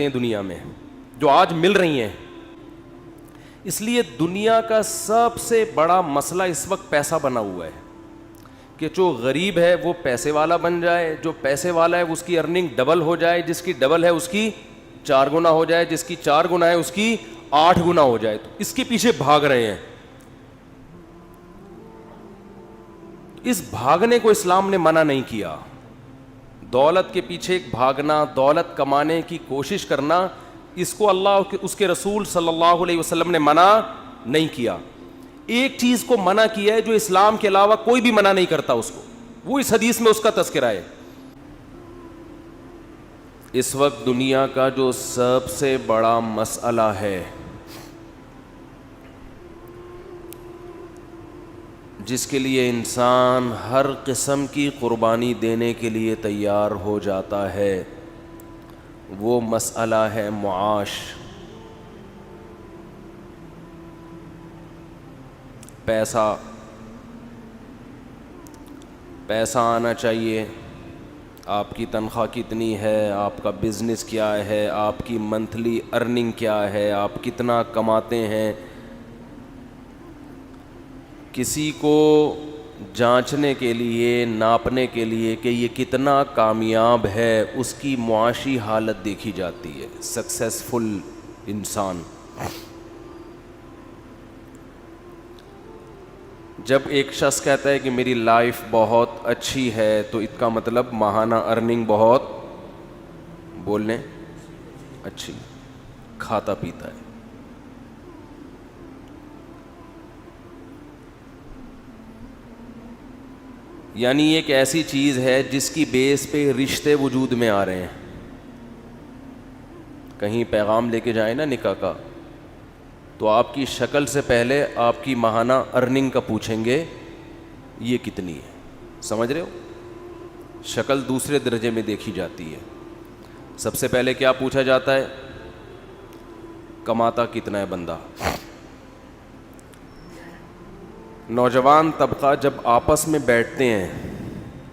ہیں دنیا میں جو آج مل رہی ہیں. اس لیے دنیا کا سب سے بڑا مسئلہ اس وقت پیسہ بنا ہوا ہے کہ جو غریب ہے وہ پیسے والا بن جائے, جو پیسے والا ہے اس کی ارننگ ڈبل ہو جائے, جس کی ڈبل ہے اس کی 4 گنا ہو جائے, جس کی 4 گنا ہے اس کی 8 گنا ہو جائے. تو اس کے پیچھے بھاگ رہے ہیں. اس بھاگنے کو اسلام نے منع نہیں کیا. دولت کے پیچھے بھاگنا, دولت کمانے کی کوشش کرنا, اس کو اللہ اس کے رسول صلی اللہ علیہ وسلم نے منع نہیں کیا. ایک چیز کو منع کیا ہے جو اسلام کے علاوہ کوئی بھی منع نہیں کرتا اس کو, وہ اس حدیث میں اس کا تذکرہ ہے. اس وقت دنیا کا جو سب سے بڑا مسئلہ ہے, جس کے لیے انسان ہر قسم کی قربانی دینے کے لیے تیار ہو جاتا ہے, وہ مسئلہ ہے معاش. پیسہ آنا چاہیے. آپ کی تنخواہ کتنی ہے, آپ کا بزنس کیا ہے, آپ کی منتھلی ارننگ کیا ہے, آپ کتنا کماتے ہیں. کسی کو جانچنے کے لیے, ناپنے کے لیے کہ یہ کتنا کامیاب ہے, اس کی معاشی حالت دیکھی جاتی ہے. سکسیسفل انسان, جب ایک شخص کہتا ہے کہ میری لائف بہت اچھی ہے, تو اس کا مطلب ماہانہ ارننگ بہت, بولنے اچھی, کھاتا پیتا ہے. یعنی ایک ایسی چیز ہے جس کی بیس پہ رشتے وجود میں آ رہے ہیں. کہیں پیغام لے کے جائیں نا نکاح کا, تو آپ کی شکل سے پہلے آپ کی ماہانہ ارننگ کا پوچھیں گے یہ کتنی ہے. سمجھ رہے ہو؟ شکل دوسرے درجے میں دیکھی جاتی ہے. سب سے پہلے کیا پوچھا جاتا ہے؟ کماتا کتنا ہے بندہ. نوجوان طبقہ جب آپس میں بیٹھتے ہیں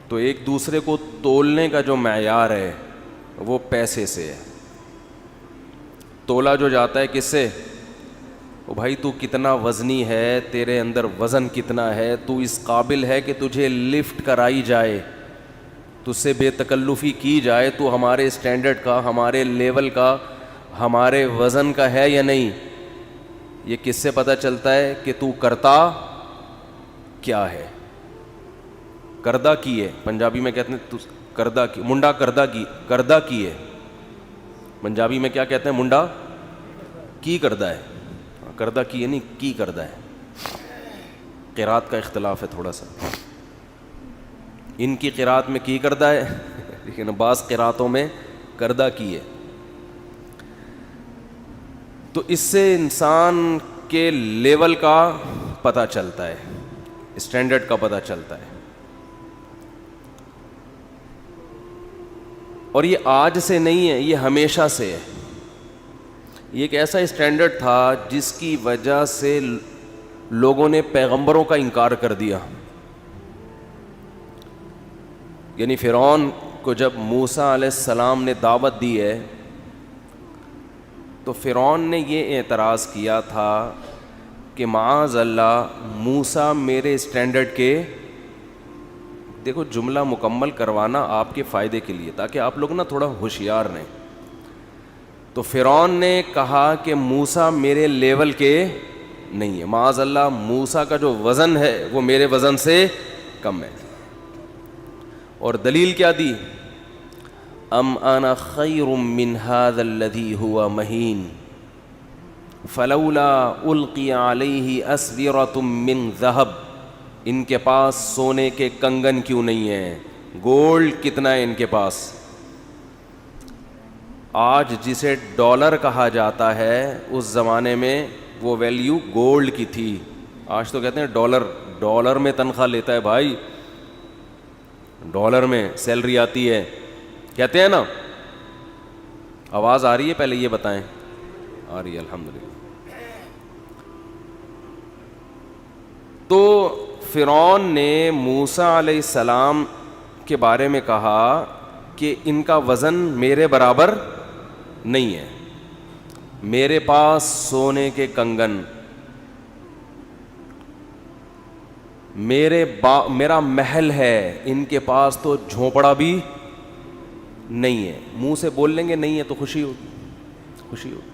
تو ایک دوسرے کو تولنے کا جو معیار ہے وہ پیسے سے ہے. تولا جو جاتا ہے کس سے؟ او بھائی تو کتنا وزنی ہے, تیرے اندر وزن کتنا ہے, تو اس قابل ہے کہ تجھے لفٹ کرائی جائے, تجھ سے بے تکلفی کی جائے, تو ہمارے اسٹینڈرڈ کا, ہمارے لیول کا, ہمارے وزن کا ہے یا نہیں. یہ کس سے پتہ چلتا ہے کہ تو کرتا کیا ہے. کردہ کی ہے, پنجابی میں کہتے ہیں تو کردہ کی, منڈا کردہ کی ہے. پنجابی میں کیا کہتے ہیں؟ منڈا کی کردہ ہے. کردہ کی ہے نہیں, کی کردہ ہے. قرات کا اختلاف ہے تھوڑا سا. ان کی قرات میں کی کردہ ہے لیکن بعض قراتوں میں کردہ کی ہے. تو اس سے انسان کے لیول کا پتہ چلتا ہے, اسٹینڈرڈ کا پتہ چلتا ہے. اور یہ آج سے نہیں ہے, یہ ہمیشہ سے ہے. یہ ایک ایسا اسٹینڈرڈ تھا جس کی وجہ سے لوگوں نے پیغمبروں کا انکار کر دیا. یعنی فرعون کو جب موسیٰ علیہ السلام نے دعوت دی ہے تو فرعون نے یہ اعتراض کیا تھا کہ معاذ اللہ موسیٰ میرے اسٹینڈرڈ کے, دیکھو جملہ مکمل کروانا آپ کے فائدے کے لیے تاکہ آپ لوگ نا تھوڑا ہوشیار رہیں. تو فرعون نے کہا کہ موسیٰ میرے لیول کے نہیں ہے, معاذ اللہ موسیٰ کا جو وزن ہے وہ میرے وزن سے کم ہے. اور دلیل کیا دی؟ ام انا خیر من هذا الذي هو مہین فلولا القی علیہ اسورۃ من ذہب. ان کے پاس سونے کے کنگن کیوں نہیں ہیں, گولڈ کتنا ہے ان کے پاس. آج جسے ڈالر کہا جاتا ہے اس زمانے میں وہ ویلیو گولڈ کی تھی. آج تو کہتے ہیں ڈالر میں تنخواہ لیتا ہے بھائی, ڈالر میں سیلری آتی ہے, کہتے ہیں نا. آواز آ رہی ہے؟ پہلے یہ بتائیں. آ رہی ہے الحمدللہ. تو فرعون نے موسیٰ علیہ السلام کے بارے میں کہا کہ ان کا وزن میرے برابر نہیں ہے. میرے پاس سونے کے کنگن, میرا محل ہے, ان کے پاس تو جھونپڑا بھی نہیں ہے. منہ سے بول لیں گے نہیں ہے تو خوشی ہوگی, خوشی ہوگی.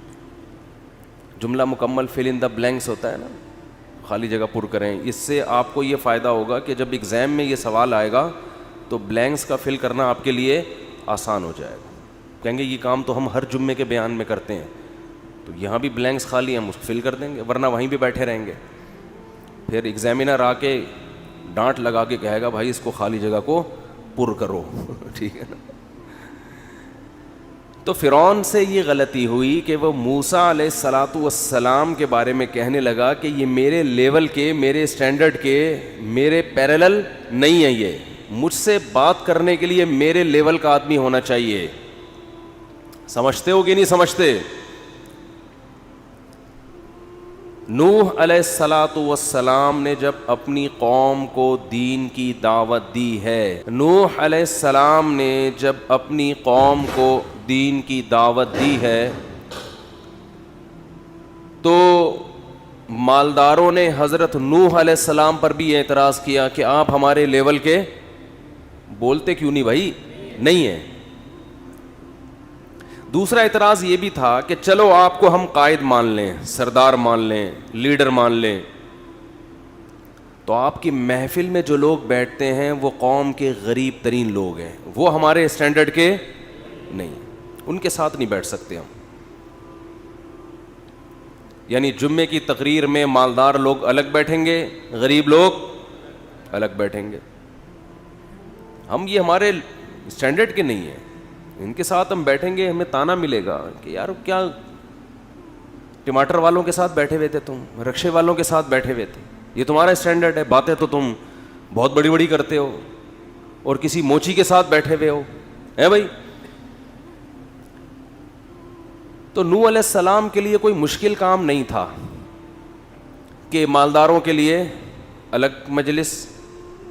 جملہ مکمل فل ان دا بلینکس ہوتا ہے نا, خالی جگہ پر کریں. اس سے آپ کو یہ فائدہ ہوگا کہ جب ایگزام میں یہ سوال آئے گا تو بلینکس کا فل کرنا آپ کے لیے آسان ہو جائے گا. کہیں گے یہ کام تو ہم ہر جمعے کے بیان میں کرتے ہیں, تو یہاں بھی بلینکس خالی ہم اس کو فل کر دیں گے, ورنہ وہیں پہ بیٹھے رہیں گے. پھر ایگزامینر آ کے ڈانٹ لگا کے کہے گا بھائی اس کو خالی جگہ کو پر کرو. ٹھیک ہے نا. تو فرعون سے یہ غلطی ہوئی کہ وہ موسیٰ علیہ الصلاۃ والسلام کے بارے میں کہنے لگا کہ یہ میرے لیول کے, میرے اسٹینڈرڈ کے, میرے پیرالل نہیں ہے, یہ مجھ سے بات کرنے کے لیے میرے لیول کا آدمی ہونا چاہیے. سمجھتے ہو کہ نہیں سمجھتے؟ نوح علیہ الصلاۃ والسلام نے جب اپنی قوم کو دین کی دعوت دی ہے, نوح علیہ السلام نے جب اپنی قوم کو دین کی دعوت دی ہے, تو مالداروں نے حضرت نوح علیہ السلام پر بھی اعتراض کیا کہ آپ ہمارے لیول کے بولتے کیوں نہیں بھائی, نہیں ہیں. دوسرا اعتراض یہ بھی تھا کہ چلو آپ کو ہم قائد مان لیں, سردار مان لیں, لیڈر مان لیں, تو آپ کی محفل میں جو لوگ بیٹھتے ہیں وہ قوم کے غریب ترین لوگ ہیں, وہ ہمارے اسٹینڈرڈ کے نہیں, ان کے ساتھ نہیں بیٹھ سکتے ہم. یعنی جمعے کی تقریر میں مالدار لوگ الگ بیٹھیں گے, غریب لوگ الگ بیٹھیں گے. ہم یہ ہمارے اسٹینڈرڈ کے نہیں ہیں, ان کے ساتھ ہم بیٹھیں گے ہمیں تانا ملے گا کہ یار کیا ٹماٹر والوں کے ساتھ بیٹھے ہوئے تھے, تم رکشے والوں کے ساتھ بیٹھے ہوئے تھے, یہ تمہارا اسٹینڈرڈ ہے, باتیں تو تم بہت بڑی بڑی کرتے ہو, اور کسی موچی کے ساتھ بیٹھے ہوئے ہو, ہے بھائی. تو نوح علیہ السلام کے لیے کوئی مشکل کام نہیں تھا کہ مالداروں کے لیے الگ مجلس,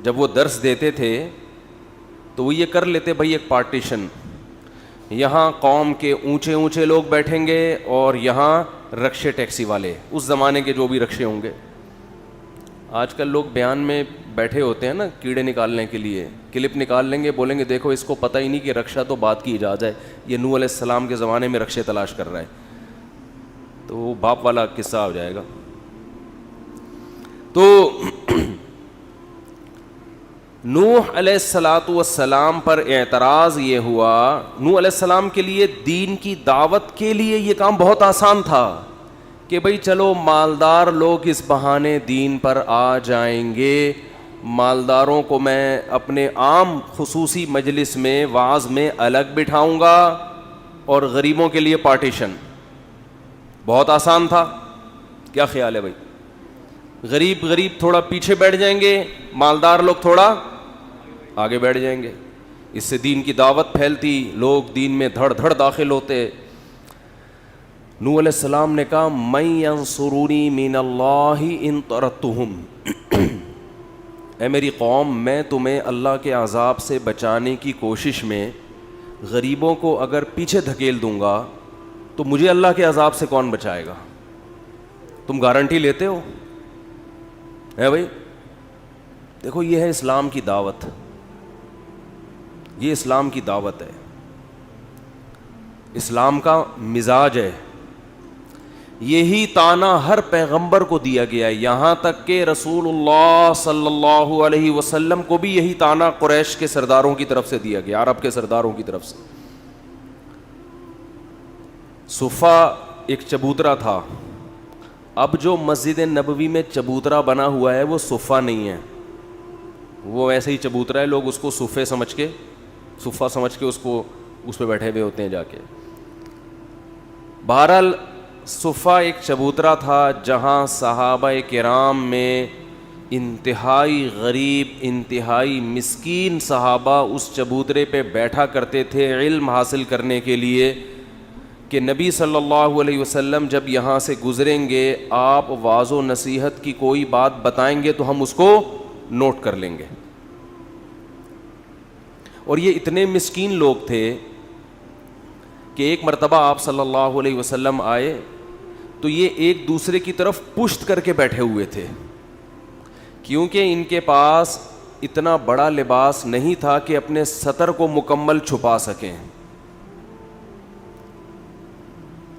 جب وہ درس دیتے تھے تو وہ یہ کر لیتے بھائی ایک پارٹیشن, یہاں قوم کے اونچے اونچے لوگ بیٹھیں گے اور یہاں رکشے ٹیکسی والے, اس زمانے کے جو بھی رکشے ہوں گے. آج کل لوگ بیان میں بیٹھے ہوتے ہیں نا کیڑے نکالنے کے لیے, کلپ نکال لیں گے, بولیں گے دیکھو اس کو پتہ ہی نہیں کہ رکشہ تو بات کی اجازت ہے, یہ نوح علیہ السلام کے زمانے میں رکشے تلاش کر رہا ہے, تو وہ باپ والا قصہ ہو جائے گا. تو نوح علیہ الصلاۃ والسلام پر اعتراض یہ ہوا, نوح علیہ السلام کے لیے دین کی دعوت کے لیے یہ کام بہت آسان تھا کہ بھئی چلو مالدار لوگ اس بہانے دین پر آ جائیں گے, مالداروں کو میں اپنے عام خصوصی مجلس میں وعظ میں الگ بٹھاؤں گا اور غریبوں کے لیے پارٹیشن. بہت آسان تھا. کیا خیال ہے بھائی؟ غریب تھوڑا پیچھے بیٹھ جائیں گے, مالدار لوگ تھوڑا آگے بیٹھ جائیں گے, اس سے دین کی دعوت پھیلتی, لوگ دین میں دھڑ دھڑ داخل ہوتے. نوح علیہ السلام نے کہا من ینصرونی من اللہ ان طردتہم, اے میری قوم میں تمہیں اللہ کے عذاب سے بچانے کی کوشش میں غریبوں کو اگر پیچھے دھکیل دوں گا تو مجھے اللہ کے عذاب سے کون بچائے گا؟ تم گارنٹی لیتے ہو؟ ہے بھائی. دیکھو یہ ہے اسلام کی دعوت, یہ اسلام کی دعوت ہے, اسلام کا مزاج ہے. یہی تانا ہر پیغمبر کو دیا گیا ہے, یہاں تک کہ رسول اللہ صلی اللہ علیہ وسلم کو بھی یہی تانا قریش کے سرداروں کی طرف سے دیا گیا, عرب کے سرداروں کی طرف سے. صفا ایک چبوترا تھا, اب جو مسجد نبوی میں چبوترا بنا ہوا ہے وہ صفا نہیں ہے, وہ ایسے ہی چبوترا ہے, لوگ اس کو صفے سمجھ کے, صفا سمجھ کے اس پہ بیٹھے ہوئے ہوتے ہیں جا کے. بہرحال صفا ایک چبوترا تھا جہاں صحابہ کرام میں انتہائی غریب, انتہائی مسکین صحابہ اس چبوترے پہ بیٹھا کرتے تھے علم حاصل کرنے کے لیے کہ نبی صلی اللہ علیہ وسلم جب یہاں سے گزریں گے آپ واعظ و نصیحت کی کوئی بات بتائیں گے تو ہم اس کو نوٹ کر لیں گے. اور یہ اتنے مسکین لوگ تھے کہ ایک مرتبہ آپ صلی اللہ علیہ وسلم آئے تو یہ ایک دوسرے کی طرف پشت کر کے بیٹھے ہوئے تھے، کیونکہ ان کے پاس اتنا بڑا لباس نہیں تھا کہ اپنے سطر کو مکمل چھپا سکیں،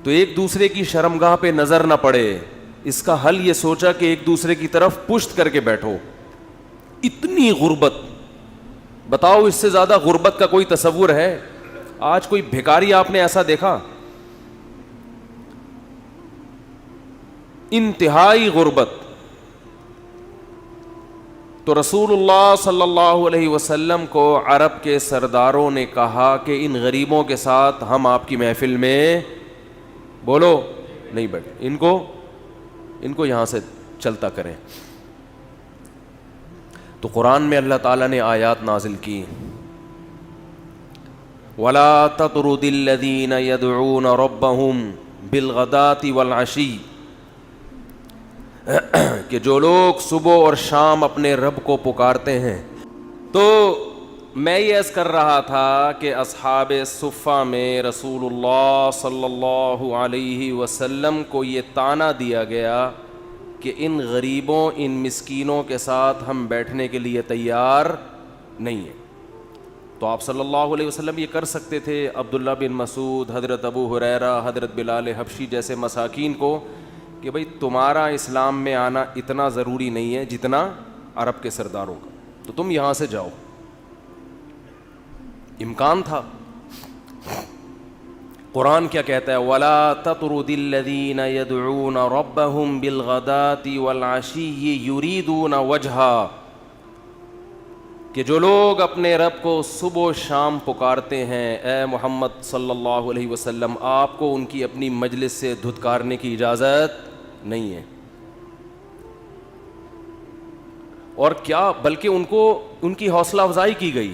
تو ایک دوسرے کی شرمگاہ پہ نظر نہ پڑے، اس کا حل یہ سوچا کہ ایک دوسرے کی طرف پشت کر کے بیٹھو۔ اتنی غربت، بتاؤ اس سے زیادہ غربت کا کوئی تصور ہے؟ آج کوئی بھکاری آپ نے ایسا دیکھا؟ انتہائی غربت۔ تو رسول اللہ صلی اللہ علیہ وسلم کو عرب کے سرداروں نے کہا کہ ان غریبوں کے ساتھ ہم آپ کی محفل میں بولو نہیں بیٹھے، ان کو یہاں سے چلتا کریں۔ تو قرآن میں اللہ تعالیٰ نے آیات نازل کی، وَلَا تَطْرُدِ الَّذِينَ يَدْعُونَ رَبَّهُمْ بِالْغَدَاةِ وَالْعَشِيِّ، کہ جو لوگ صبح اور شام اپنے رب کو پکارتے ہیں۔ تو میں یہ عرض کر رہا تھا کہ اصحاب صفہ میں رسول اللہ صلی اللہ علیہ وسلم کو یہ طعنہ دیا گیا کہ ان غریبوں، ان مسکینوں کے ساتھ ہم بیٹھنے کے لیے تیار نہیں ہیں۔ تو آپ صلی اللہ علیہ وسلم یہ کر سکتے تھے عبداللہ بن مسعود، حضرت ابو ہریرہ، حضرت بلال حبشی جیسے مساکین کو کہ بھئی تمہارا اسلام میں آنا اتنا ضروری نہیں ہے جتنا عرب کے سرداروں کا، تو تم یہاں سے جاؤ۔ امکان تھا۔ قرآن کیا کہتا ہے؟ وَلَا تَطْرُدِ الَّذِينَ يَدْعُونَ رَبَّهُمْ بِالْغَدَاةِ وَالْعَشِيِّ يُرِيدُونَ وَجْهَهُ، کہ جو لوگ اپنے رب کو صبح و شام پکارتے ہیں، اے محمد صلی اللہ علیہ وسلم آپ کو ان کی اپنی مجلس سے دھتکارنے کی اجازت نہیں ہے۔ اور کیا بلکہ ان کی حوصلہ افزائی کی گئی،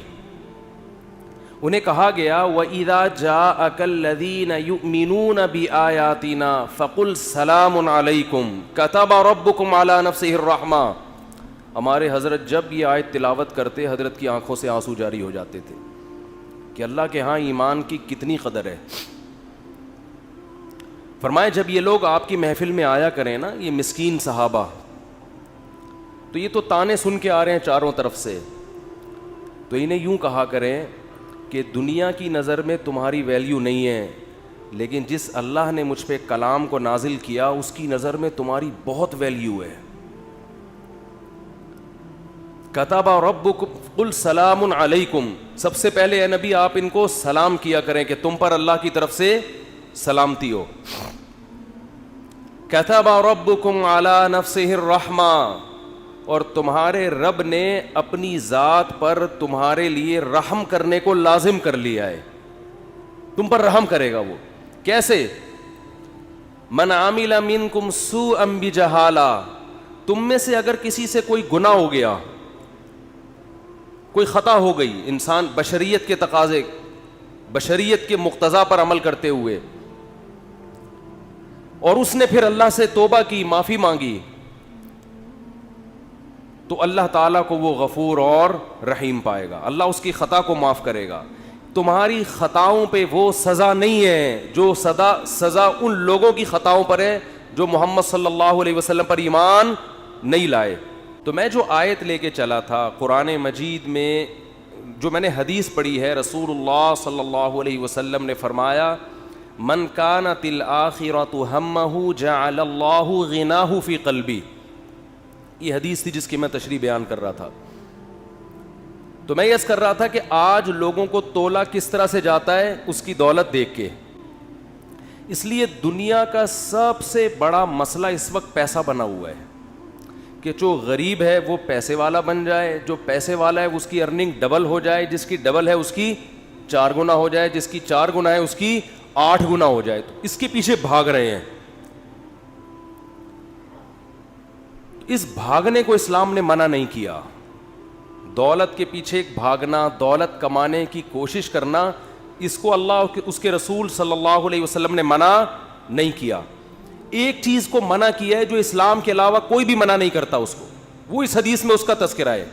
انہیں کہا گیا وَإِذَا جَاءَكَ الَّذِينَ يُؤْمِنُونَ بِآيَاتِنَا فَقُلْ سَلَامٌ عَلَيْكُمْ كَتَبَ رَبُّكُمْ عَلَى نَفْسِهِ الرَّحْمَةَ، ہمارے حضرت جب یہ آیت تلاوت کرتے حضرت کی آنکھوں سے آنسو جاری ہو جاتے تھے کہ اللہ کے ہاں ایمان کی کتنی قدر ہے۔ فرمائے جب یہ لوگ آپ کی محفل میں آیا کریں نا، یہ مسکین صحابہ، تو یہ تو طعنے سن کے آ رہے ہیں چاروں طرف سے، تو انہیں یوں کہا کریں کہ دنیا کی نظر میں تمہاری ویلیو نہیں ہے، لیکن جس اللہ نے مجھ پہ کلام کو نازل کیا اس کی نظر میں تمہاری بہت ویلیو ہے۔ کتب ربکم قل سلام علیکم، سب سے پہلے اے نبی آپ ان کو سلام کیا کریں کہ تم پر اللہ کی طرف سے سلامتی ہو۔ کتب ربکم علی نفسہ الرحمہ، اور تمہارے رب نے اپنی ذات پر تمہارے لیے رحم کرنے کو لازم کر لیا ہے، تم پر رحم کرے گا۔ وہ کیسے؟ من عمل منکم سوءا بجہالہ، تم میں سے اگر کسی سے کوئی گناہ ہو گیا، کوئی خطا ہو گئی، انسان بشریت کے تقاضے، بشریت کے مقتضا پر عمل کرتے ہوئے، اور اس نے پھر اللہ سے توبہ کی، معافی مانگی، تو اللہ تعالیٰ کو وہ غفور اور رحیم پائے گا، اللہ اس کی خطا کو معاف کرے گا۔ تمہاری خطاؤں پہ وہ سزا نہیں ہے جو سزا ان لوگوں کی خطاؤں پر ہے جو محمد صلی اللہ علیہ وسلم پر ایمان نہیں لائے۔ تو میں جو آیت لے کے چلا تھا قرآن مجید میں، جو میں نے حدیث پڑھی ہے، رسول اللہ صلی اللہ علیہ وسلم نے فرمایا من کانت الآخرۃ ہمہ جعل اللہ غناہ فی قلبی، یہ حدیث تھی جس کی میں تشریح بیان کر رہا تھا۔ تو میں یہ کر رہا تھا کہ آج لوگوں کو تولا کس طرح سے جاتا ہے اس کی دولت دیکھ کے، اس لیے دنیا کا سب سے بڑا مسئلہ اس وقت پیسہ بنا ہوا ہے کہ جو غریب ہے وہ پیسے والا بن جائے، جو پیسے والا ہے اس کی ارننگ ڈبل ہو جائے، جس کی ڈبل ہے اس کی 4 گنا ہو جائے، جس کی 4 گنا ہے اس کی 8 گنا ہو جائے، تو اس کے پیچھے بھاگ رہے ہیں۔ اس بھاگنے کو اسلام نے منع نہیں کیا، دولت کے پیچھے بھاگنا، دولت کمانے کی کوشش کرنا، اس کو اللہ اس کے رسول صلی اللہ علیہ وسلم نے منع نہیں کیا۔ ایک چیز کو منع کیا ہے جو اسلام کے علاوہ کوئی بھی منع نہیں کرتا اس کو، وہ اس حدیث میں اس کا تذکرہ ہے۔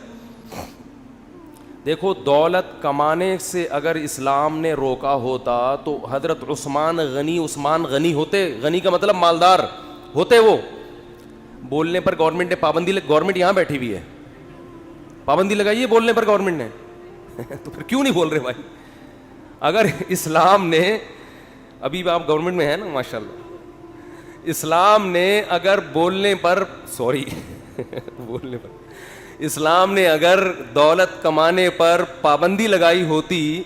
دیکھو دولت کمانے سے اگر اسلام نے روکا ہوتا تو حضرت عثمان غنی ہوتے. غنی کا مطلب مالدار ہوتے. وہ بولنے پر گورنمنٹ نے پابندی گورنمنٹ یہاں بیٹھی ہوئی ہے, پابندی لگائی ہے بولنے پر گورنمنٹ نے تو پھر کیوں نہیں بول رہے بھائی؟ اگر اسلام نے, ابھی آپ گورنمنٹ میں ہیں نا ماشاء اللہ, اسلام نے اگر بولنے پر اسلام نے اگر دولت کمانے پر پابندی لگائی ہوتی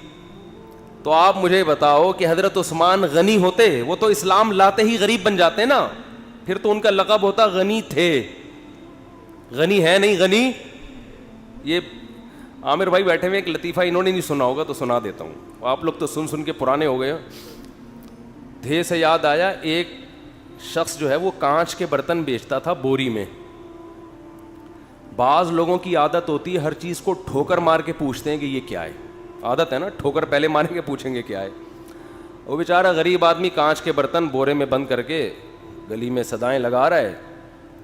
تو آپ مجھے بتاؤ کہ حضرت عثمان غنی ہوتے؟ وہ تو اسلام لاتے ہی غریب بن جاتے نا, پھر تو ان کا لقب ہوتا غنی تھے. غنی ہے نہیں غنی. یہ عامر بھائی بیٹھے ہوئے, ایک لطیفہ انہوں نے نہیں سنا ہوگا تو سنا دیتا ہوں, آپ لوگ تو سن کے پرانے ہو گئے. دھے سے یاد آیا, ایک شخص جو ہے وہ کانچ کے برتن بیچتا تھا بوری میں. بعض لوگوں کی عادت ہوتی ہے ہر چیز کو ٹھوکر مار کے پوچھتے ہیں کہ یہ کیا ہے. عادت ہے نا, ٹھوکر پہلے ماریں گے پوچھیں گے کیا ہے. وہ بیچارہ غریب آدمی کانچ کے برتن بورے میں بند کر کے گلی میں صدائیں لگا رہا ہے.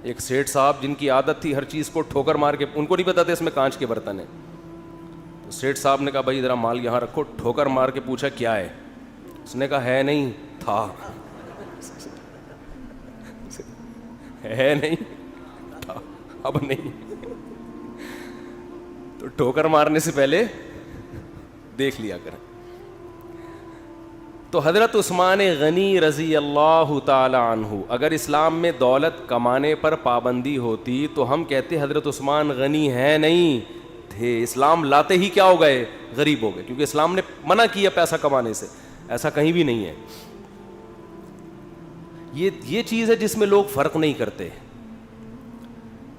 ایک سیٹھ صاحب جن کی عادت تھی ہر چیز کو ٹھوکر مار کے, ان کو نہیں پتا تھا اس میں کانچ کے برتن ہیں, تو سیٹھ صاحب نے کہا بھائی ذرا مال یہاں رکھو. ٹھوکر مار کے پوچھا کیا ہے؟ اس نے کہا ہے نہیں تھا. ہے نہیں تھا, اب نہیں. تو ٹھوکر مارنے سے پہلے دیکھ لیا کریں. تو حضرت عثمان غنی رضی اللہ تعالی عنہ, اگر اسلام میں دولت کمانے پر پابندی ہوتی تو ہم کہتے حضرت عثمان غنی ہیں نہیں تھے, اسلام لاتے ہی کیا ہو گئے؟ غریب ہو گئے, کیونکہ اسلام نے منع کیا پیسہ کمانے سے. ایسا کہیں بھی نہیں ہے. یہ چیز ہے جس میں لوگ فرق نہیں کرتے.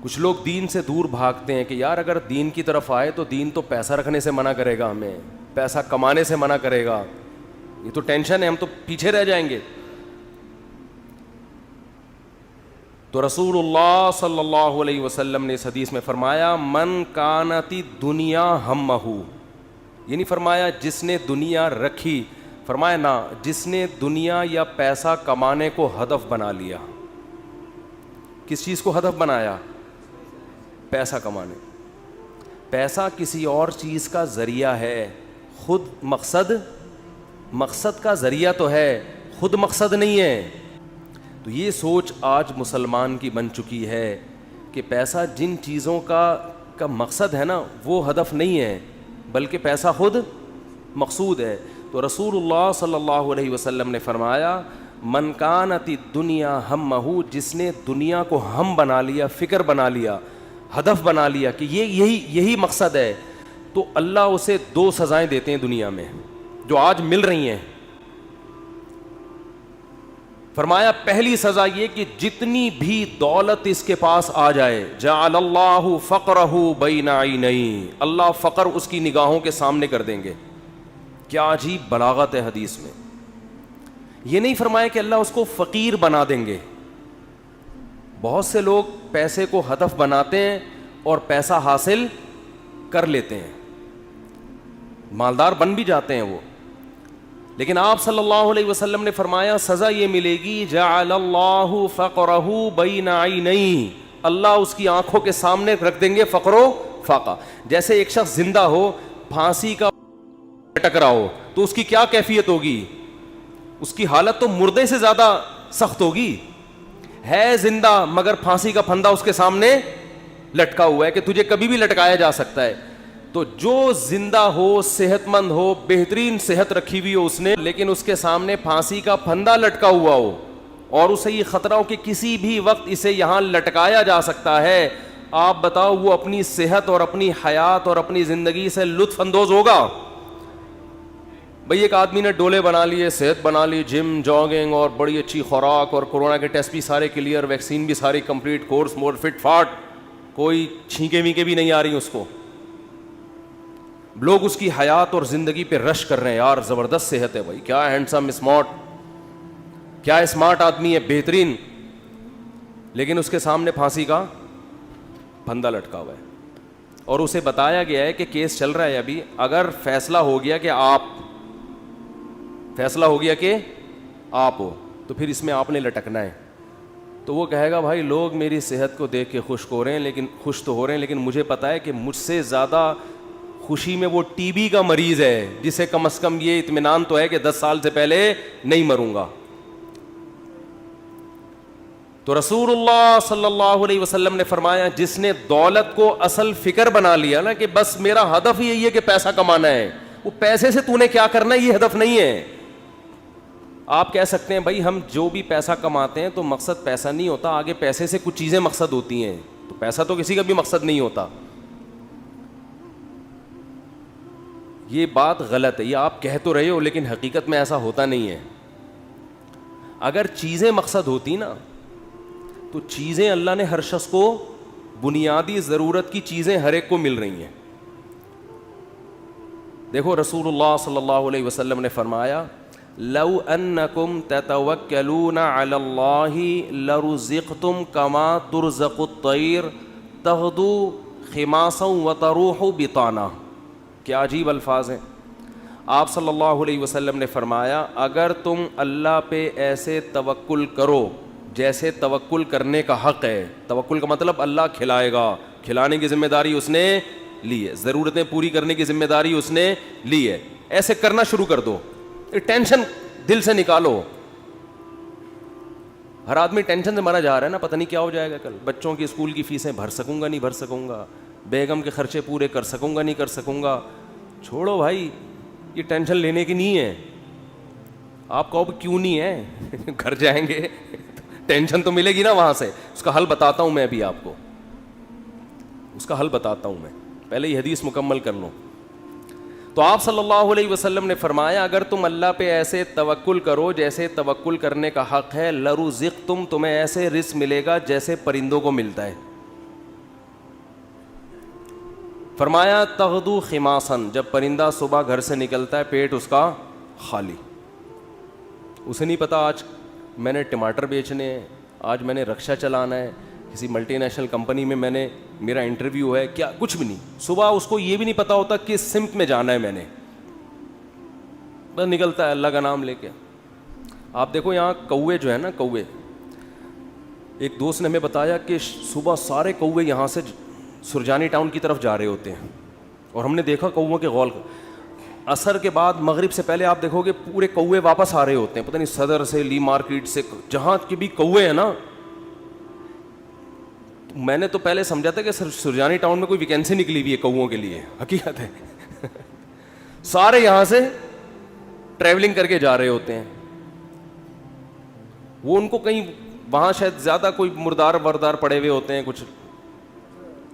کچھ لوگ دین سے دور بھاگتے ہیں کہ یار اگر دین کی طرف آئے تو دین تو پیسہ رکھنے سے منع کرے گا, ہمیں پیسہ کمانے سے منع کرے گا, یہ تو ٹینشن ہے, ہم تو پیچھے رہ جائیں گے. تو رسول اللہ صلی اللہ علیہ وسلم نے اس حدیث میں فرمایا من کانتی دنیا ہمہ, یہ نہیں فرمایا جس نے دنیا رکھی, فرمایا نا جس نے دنیا یا پیسہ کمانے کو ہدف بنا لیا. کس چیز کو ہدف بنایا؟ پیسہ کمانے. پیسہ کسی اور چیز کا ذریعہ ہے, خود مقصد کا ذریعہ تو ہے, خود مقصد نہیں ہے. تو یہ سوچ آج مسلمان کی بن چکی ہے کہ پیسہ جن چیزوں کا مقصد ہے نا وہ ہدف نہیں ہے, بلکہ پیسہ خود مقصود ہے. تو رسول اللہ صلی اللہ علیہ وسلم نے فرمایا من کانت الدنیا ہمہ, جس نے دنیا کو ہم بنا لیا, فکر بنا لیا, ہدف بنا لیا کہ یہی مقصد ہے, تو اللہ اسے 2 سزائیں دیتے ہیں دنیا میں جو آج مل رہی ہیں. فرمایا پہلی سزا یہ کہ جتنی بھی دولت اس کے پاس آ جائے, جعل اللہ فقرہ بین عینیہ, اللہ فقر اس کی نگاہوں کے سامنے کر دیں گے. کیا عجیب بلاغت ہے حدیث میں. یہ نہیں فرمایا کہ اللہ اس کو فقیر بنا دیں گے. بہت سے لوگ پیسے کو ہدف بناتے ہیں اور پیسہ حاصل کر لیتے ہیں, مالدار بن بھی جاتے ہیں وہ, لیکن آپ صلی اللہ علیہ وسلم نے فرمایا سزا یہ ملے گی جعل اللہ فقرہ بین عینیہ, اللہ اس کی آنکھوں کے سامنے رکھ دیں گے فقر و فاقہ. جیسے ایک شخص زندہ ہو, پھانسی کا لٹک رہا ہو, تو اس کی کیا کیفیت ہوگی؟ اس کی حالت تو مردے سے زیادہ سخت ہوگی. ہے زندہ مگر پھانسی کا پھندا اس کے سامنے لٹکا ہوا ہے کہ تجھے کبھی بھی لٹکایا جا سکتا ہے. تو جو زندہ ہو, صحت مند ہو, بہترین صحت رکھی ہوئی ہو اس نے, لیکن اس کے سامنے پھانسی کا پھندا لٹکا ہوا ہو اور اسے یہ خطرہ ہو کہ کسی بھی وقت اسے یہاں لٹکایا جا سکتا ہے, آپ بتاؤ وہ اپنی صحت اور اپنی حیات اور اپنی زندگی سے لطف اندوز ہوگا؟ بھئی ایک آدمی نے ڈولے بنا لیے, صحت بنا لی, جم, جاگنگ اور بڑی اچھی خوراک اور کورونا کے ٹیسٹ بھی سارے کلیئر, ویکسین بھی ساری کمپلیٹ, کورس مور فٹ فاٹ, کوئی چھینکے وینکے بھی نہیں آ رہی اس کو. لوگ اس کی حیات اور زندگی پہ رش کر رہے ہیں, یار زبردست صحت ہے بھائی, کیا ہینڈسم اسمارٹ, کیا اسمارٹ آدمی ہے, بہترین, لیکن اس کے سامنے پھانسی کا پھندا لٹکا ہوا ہے اور اسے بتایا گیا ہے کہ کیس چل رہا ہے ابھی, اگر فیصلہ ہو گیا کہ آپ ہو تو پھر اس میں آپ نے لٹکنا ہے. تو وہ کہے گا بھائی لوگ میری صحت کو دیکھ کے خوش ہو رہے ہیں, لیکن خوش تو ہو رہے ہیں, لیکن مجھے پتا ہے کہ مجھ سے زیادہ خوشی میں وہ ٹی بی کا مریض ہے جسے کم از کم یہ اطمینان تو ہے کہ 10 سال سے پہلے نہیں مروں گا. تو رسول اللہ صلی اللہ علیہ وسلم نے فرمایا جس نے دولت کو اصل فکر بنا لیا نا کہ بس میرا ہدف ہی یہی ہے کہ پیسہ کمانا ہے, وہ پیسے سے تو نے کیا کرنا ہے یہ ہدف نہیں ہے. آپ کہہ سکتے ہیں بھائی ہم جو بھی پیسہ کماتے ہیں تو مقصد پیسہ نہیں ہوتا, آگے پیسے سے کچھ چیزیں مقصد ہوتی ہیں, تو پیسہ تو کسی کا بھی مقصد نہیں ہوتا. یہ بات غلط ہے, یہ آپ کہہ تو رہے ہو لیکن حقیقت میں ایسا ہوتا نہیں ہے. اگر چیزیں مقصد ہوتی نا تو چیزیں اللہ نے ہر شخص کو, بنیادی ضرورت کی چیزیں ہر ایک کو مل رہی ہیں. دیکھو رسول اللہ صلی اللہ علیہ وسلم نے فرمایا لو انکم تتوکلون علی اللہ لرزقتم کما ترزق الطیر تغدو خماسا وتروح بطانا. کیا عجیب الفاظ ہیں. آپ صلی اللہ علیہ وسلم نے فرمایا اگر تم اللہ پہ ایسے توکل کرو جیسے توکل کرنے کا حق ہے, توکل کا مطلب اللہ کھلائے گا, کھلانے کی ذمہ داری اس نے لی ہے, ضرورتیں پوری کرنے کی ذمہ داری اس نے لی ہے, ایسے کرنا شروع کر دو, ٹینشن دل سے نکالو. ہر آدمی ٹینشن سے مرا جا رہا ہے نا, پتہ نہیں کیا ہو جائے گا کل, بچوں کی اسکول کی فیسیں بھر سکوں گا نہیں بھر سکوں گا, بیگم کے خرچے پورے کر سکوں گا نہیں کر سکوں گا. چھوڑو بھائی, یہ ٹینشن لینے کی نہیں ہے. آپ کہو کیوں نہیں ہے, گھر جائیں گے ٹینشن تو ملے گی نا وہاں سے. اس کا حل بتاتا ہوں میں ابھی آپ کو, اس کا حل بتاتا ہوں میں, پہلے یہ حدیث مکمل کر لوں. تو آپ صلی اللہ علیہ وسلم نے فرمایا اگر تم اللہ پہ ایسے توکل کرو جیسے توکل کرنے کا حق ہے, لرزقتم, تمہیں ایسے رزق ملے گا جیسے پرندوں کو ملتا ہے. فرمایا تغدو خماسن, جب پرندہ صبح گھر سے نکلتا ہے پیٹ اس کا خالی, اسے نہیں پتا آج میں نے ٹماٹر بیچنے ہیں, آج میں نے رکشہ چلانا ہے, کسی ملٹی نیشنل کمپنی میں میں نے میرا انٹرویو ہے, کیا کچھ بھی نہیں. صبح اس کو یہ بھی نہیں پتا ہوتا کس سمت میں جانا ہے میں نے, بس نکلتا ہے اللہ کا نام لے کے. آپ دیکھو یہاں کوے جو ہے نا, کوے, ایک دوست نے ہمیں بتایا کہ صبح سارے کوے یہاں سے سرجانی ٹاؤن کی طرف جا رہے ہوتے ہیں, اور ہم نے دیکھا کووں کے غول, عصر کے بعد مغرب سے پہلے آپ دیکھو گے پورے کوے واپس آ رہے ہوتے ہیں, پتہ نہیں صدر سے, لی مارکیٹ سے, جہاں کے بھی کوے ہیں نا. میں نے تو پہلے سمجھا تھا کہ سرجانی ٹاؤن میں کوئی ویکینسی نکلی ہوئی ہے کووں کے لیے, حقیقت ہے سارے یہاں سے ٹریولنگ کر کے جا رہے ہوتے ہیں. وہ ان کو کہیں وہاں شاید زیادہ کوئی مردار وردار پڑے ہوئے ہوتے ہیں, کچھ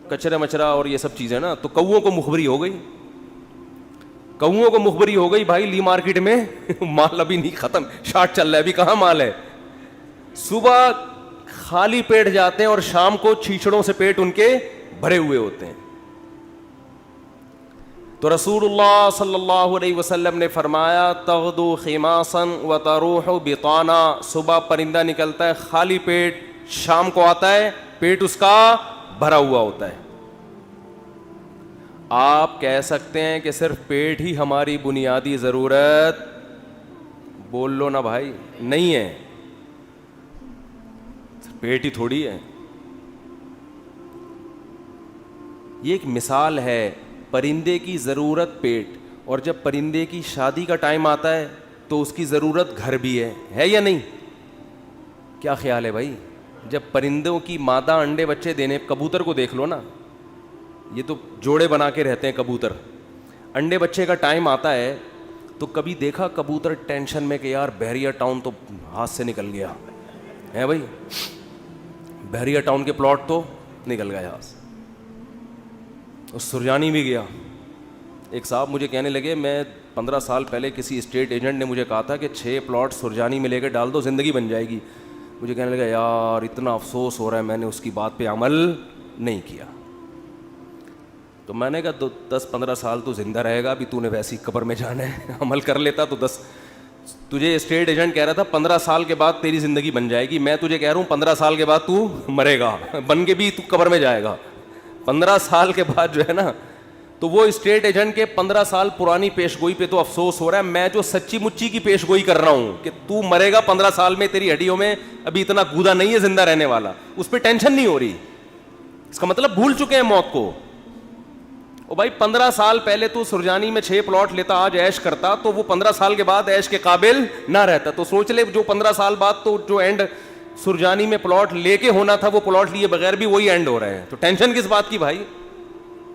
کچرا مچرا اور یہ سب چیزیں نا, تو کووں کو مخبری ہو گئی, کووں کو مخبری ہو گئی بھائی لی مارکیٹ میں مال ابھی نہیں ختم, شارٹ چل رہا ہے, ابھی کہاں مال ہے. صبح خالی پیٹ جاتے ہیں اور شام کو چھیچڑوں سے پیٹ ان کے بھرے ہوئے ہوتے ہیں. تو رسول اللہ صلی اللہ علیہ وسلم نے فرمایا تغدو خماسا وتروح بطانا, صبح پرندہ نکلتا ہے خالی پیٹ, شام کو آتا ہے پیٹ اس کا بھرا ہوا ہوتا ہے. آپ کہہ سکتے ہیں کہ صرف پیٹ ہی ہماری بنیادی ضرورت, بول لو نا بھائی, نہیں ہے, پیٹ ہی تھوڑی ہے. یہ ایک مثال ہے, پرندے کی ضرورت پیٹ, اور جب پرندے کی شادی کا ٹائم آتا ہے تو اس کی ضرورت گھر بھی ہے یا نہیں؟ کیا خیال ہے بھائی؟ جب پرندوں کی مادہ انڈے بچے دینے, کبوتر کو دیکھ لو نا, یہ تو جوڑے بنا کے رہتے ہیں کبوتر, انڈے بچے کا ٹائم آتا ہے تو کبھی دیکھا کبوتر ٹینشن میں کہ یار بحریہ ٹاؤن تو ہاتھ سے نکل گیا ہے بھائی, بحریہ ٹاؤن کے پلاٹ تو نکل گیا ہاتھ سے, اور سرجانی بھی گیا. ایک صاحب مجھے کہنے لگے, میں 15 سال پہلے کسی اسٹیٹ ایجنٹ نے مجھے کہا تھا کہ 6 پلاٹ سرجانی میں لے کے ڈال دو زندگی بن جائے گی. مجھے کہنے لگا یار اتنا افسوس ہو رہا ہے, میں نے اس کی بات پہ عمل نہیں کیا. تو میں نے کہا 10-15 سال تو زندہ رہے گا, ابھی تو نے ویسی قبر میں جانا ہے, عمل کر لیتا تو 10. تجھے اسٹیٹ ایجنٹ کہہ رہا تھا 15 سال کے بعد تیری زندگی بن جائے گی, میں تجھے کہہ رہا ہوں 15 سال کے بعد تو مرے گا, بن کے بھی تو قبر میں جائے گا. 15 سال کے بعد جو ہے نا, تو وہ اسٹیٹ ایجنٹ کے 15 سال پرانی پیش گوئی پہ تو افسوس ہو رہا ہے, میں جو سچی مچی کی پیش گوئی کر رہا ہوں کہ تو مرے گا 15 سال میں, تیری ہڈیوں میں ابھی اتنا گودا نہیں ہے زندہ رہنے والا, اس پہ ٹینشن نہیں ہو رہی. اس کا مطلب بھول چکے ہیں موت کو. او بھائی 15 سال پہلے تو سرجانی میں 6 پلاٹ لیتا, آج عیش کرتا, تو وہ 15 سال کے بعد عیش کے قابل نہ رہتا. تو سوچ لے جو 15 سال بعد تو جو اینڈ سرجانی میں پلاٹ لے کے ہونا تھا وہ پلاٹ لیے بغیر بھی وہی اینڈ ہو رہے ہیں. تو ٹینشن کس بات کی بھائی؟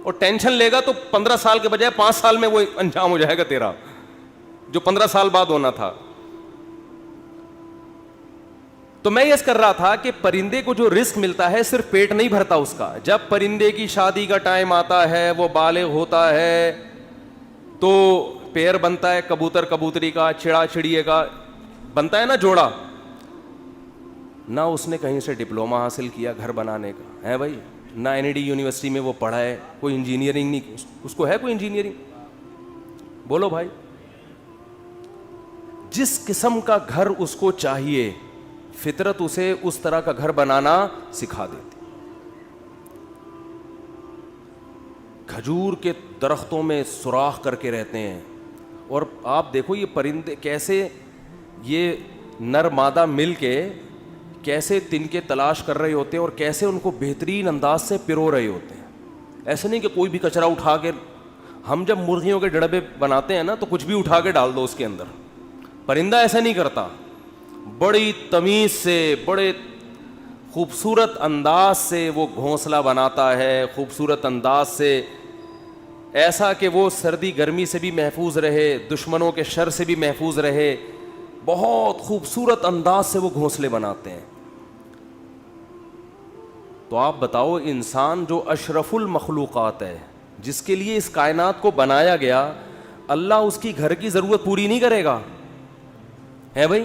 اور ٹینشن لے گا تو 15 سال کے بجائے 5 سال میں وہ انجام ہو جائے گا تیرا, جو 15 سال بعد ہونا تھا. تو میں یہ کر رہا تھا کہ پرندے کو جو رزق ملتا ہے صرف پیٹ نہیں بھرتا اس کا. جب پرندے کی شادی کا ٹائم آتا ہے, وہ بالغ ہوتا ہے, تو پیر بنتا ہے کبوتر کبوتری کا, چڑا چڑیے کا بنتا ہے نا جوڑا. نہ اس نے کہیں سے ڈپلوما حاصل کیا گھر بنانے کا ہے بھائی, نہ NID یونیورسٹی میں وہ پڑھا ہے, کوئی انجینئرنگ نہیں, اس کو ہے کوئی انجینئرنگ؟ بولو بھائی. جس قسم کا گھر اس کو چاہیے فطرت اسے اس طرح کا گھر بنانا سکھا دیتی. کھجور کے درختوں میں سوراخ کر کے رہتے ہیں, اور آپ دیکھو یہ پرندے کیسے, یہ نر مادہ مل کے کیسے تنکے تلاش کر رہے ہوتے ہیں اور کیسے ان کو بہترین انداز سے پرو رہے ہوتے ہیں. ایسے نہیں کہ کوئی بھی کچرا اٹھا کے, ہم جب مرغیوں کے ڈڑبے بناتے ہیں نا تو کچھ بھی اٹھا کے ڈال دو اس کے اندر. پرندہ ایسا نہیں کرتا, بڑی تمیز سے, بڑے خوبصورت انداز سے وہ گھونسلہ بناتا ہے, خوبصورت انداز سے, ایسا کہ وہ سردی گرمی سے بھی محفوظ رہے, دشمنوں کے شر سے بھی محفوظ رہے. بہت خوبصورت انداز سے وہ گھونسلے بناتے ہیں. تو آپ بتاؤ, انسان جو اشرف المخلوقات ہے, جس کے لیے اس کائنات کو بنایا گیا, اللہ اس کی گھر کی ضرورت پوری نہیں کرے گا ہے بھائی؟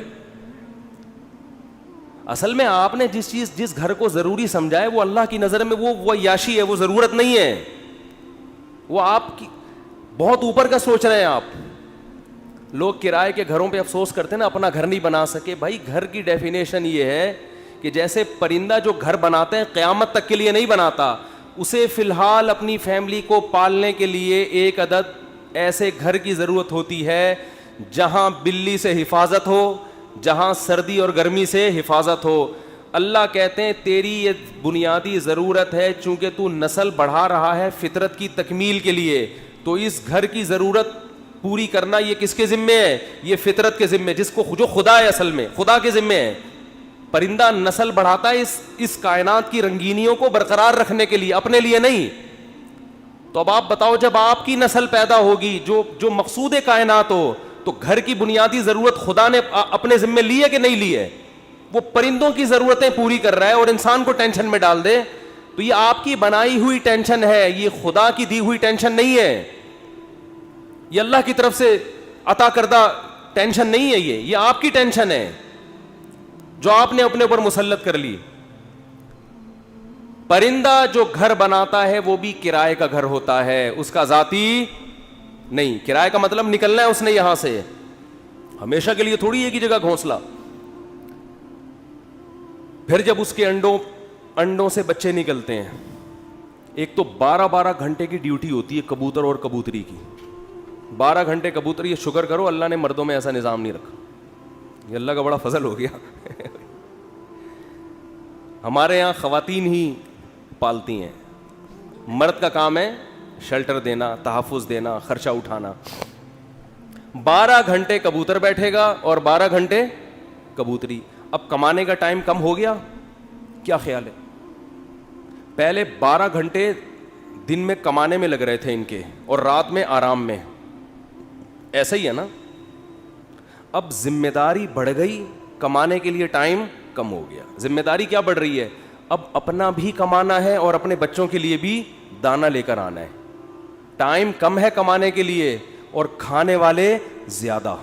اصل میں آپ نے جس گھر کو ضروری سمجھا ہے وہ اللہ کی نظر میں وہ عیاشی ہے, وہ ضرورت نہیں ہے. وہ آپ کی بہت اوپر کا سوچ رہے ہیں آپ. لوگ کرائے کے گھروں پہ افسوس کرتے ہیں نا, اپنا گھر نہیں بنا سکے. بھائی گھر کی ڈیفینیشن یہ ہے کہ جیسے پرندہ جو گھر بناتے ہیں قیامت تک کے لیے نہیں بناتا, اسے فی الحال اپنی فیملی کو پالنے کے لیے ایک عدد ایسے گھر کی ضرورت ہوتی ہے جہاں بلی سے حفاظت ہو, جہاں سردی اور گرمی سے حفاظت ہو. اللہ کہتے ہیں تیری یہ بنیادی ضرورت ہے, چونکہ تو نسل بڑھا رہا ہے فطرت کی تکمیل کے لیے, تو اس گھر کی ضرورت پوری کرنا یہ کس کے ذمے ہے؟ یہ فطرت کے ذمے, جس کو جو خدا ہے, اصل میں خدا کے ذمے ہے. پرندہ نسل بڑھاتا ہے اس کائنات کی رنگینیوں کو برقرار رکھنے کے لیے, اپنے لیے نہیں. تو اب آپ بتاؤ, جب آپ کی نسل پیدا ہوگی جو مقصود کائنات ہو, تو گھر کی بنیادی ضرورت خدا نے اپنے ذمے لی ہے کہ نہیں لی ہے؟ وہ پرندوں کی ضرورتیں پوری کر رہا ہے اور انسان کو ٹینشن میں ڈال دے. تو یہ آپ کی بنائی ہوئی ٹینشن ہے, یہ خدا کی دی ہوئی ٹینشن نہیں ہے, یہ اللہ کی طرف سے عطا کردہ ٹینشن نہیں ہے. یہ آپ کی ٹینشن ہے جو آپ نے اپنے اوپر مسلط کر لی. پرندہ جو گھر بناتا ہے وہ بھی کرائے کا گھر ہوتا ہے, اس کا ذاتی نہیں. کرائے کا مطلب نکلنا ہے اس نے یہاں سے, ہمیشہ کے لیے تھوڑی ایک ہی جگہ گھونسلہ. پھر جب اس کے انڈوں سے بچے نکلتے ہیں, ایک تو 12 گھنٹے کی ڈیوٹی ہوتی ہے کبوتر اور کبوتری کی. 12 گھنٹے کبوتر, یہ شکر کرو اللہ نے مردوں میں ایسا نظام نہیں رکھا, یہ اللہ کا بڑا فضل ہو گیا. ہمارے یہاں خواتین ہی پالتی ہیں, مرد کا کام ہے شیلٹر دینا, تحفظ دینا, خرچہ اٹھانا. 12 گھنٹے کبوتر بیٹھے گا اور 12 گھنٹے کبوتری. اب کمانے کا ٹائم کم ہو گیا, کیا خیال ہے؟ پہلے 12 گھنٹے دن میں کمانے میں لگ رہے تھے ان کے, اور رات میں آرام میں, ایسا ہی ہے نا. اب ذمہ داری بڑھ گئی, کمانے کے لیے ٹائم کم ہو گیا. ذمہ داری کیا بڑھ رہی ہے؟ اب اپنا بھی کمانا ہے اور اپنے بچوں کے لیے بھی دانا لے کر آنا ہے. ٹائم کم ہے کمانے کے لیے اور کھانے والے زیادہ.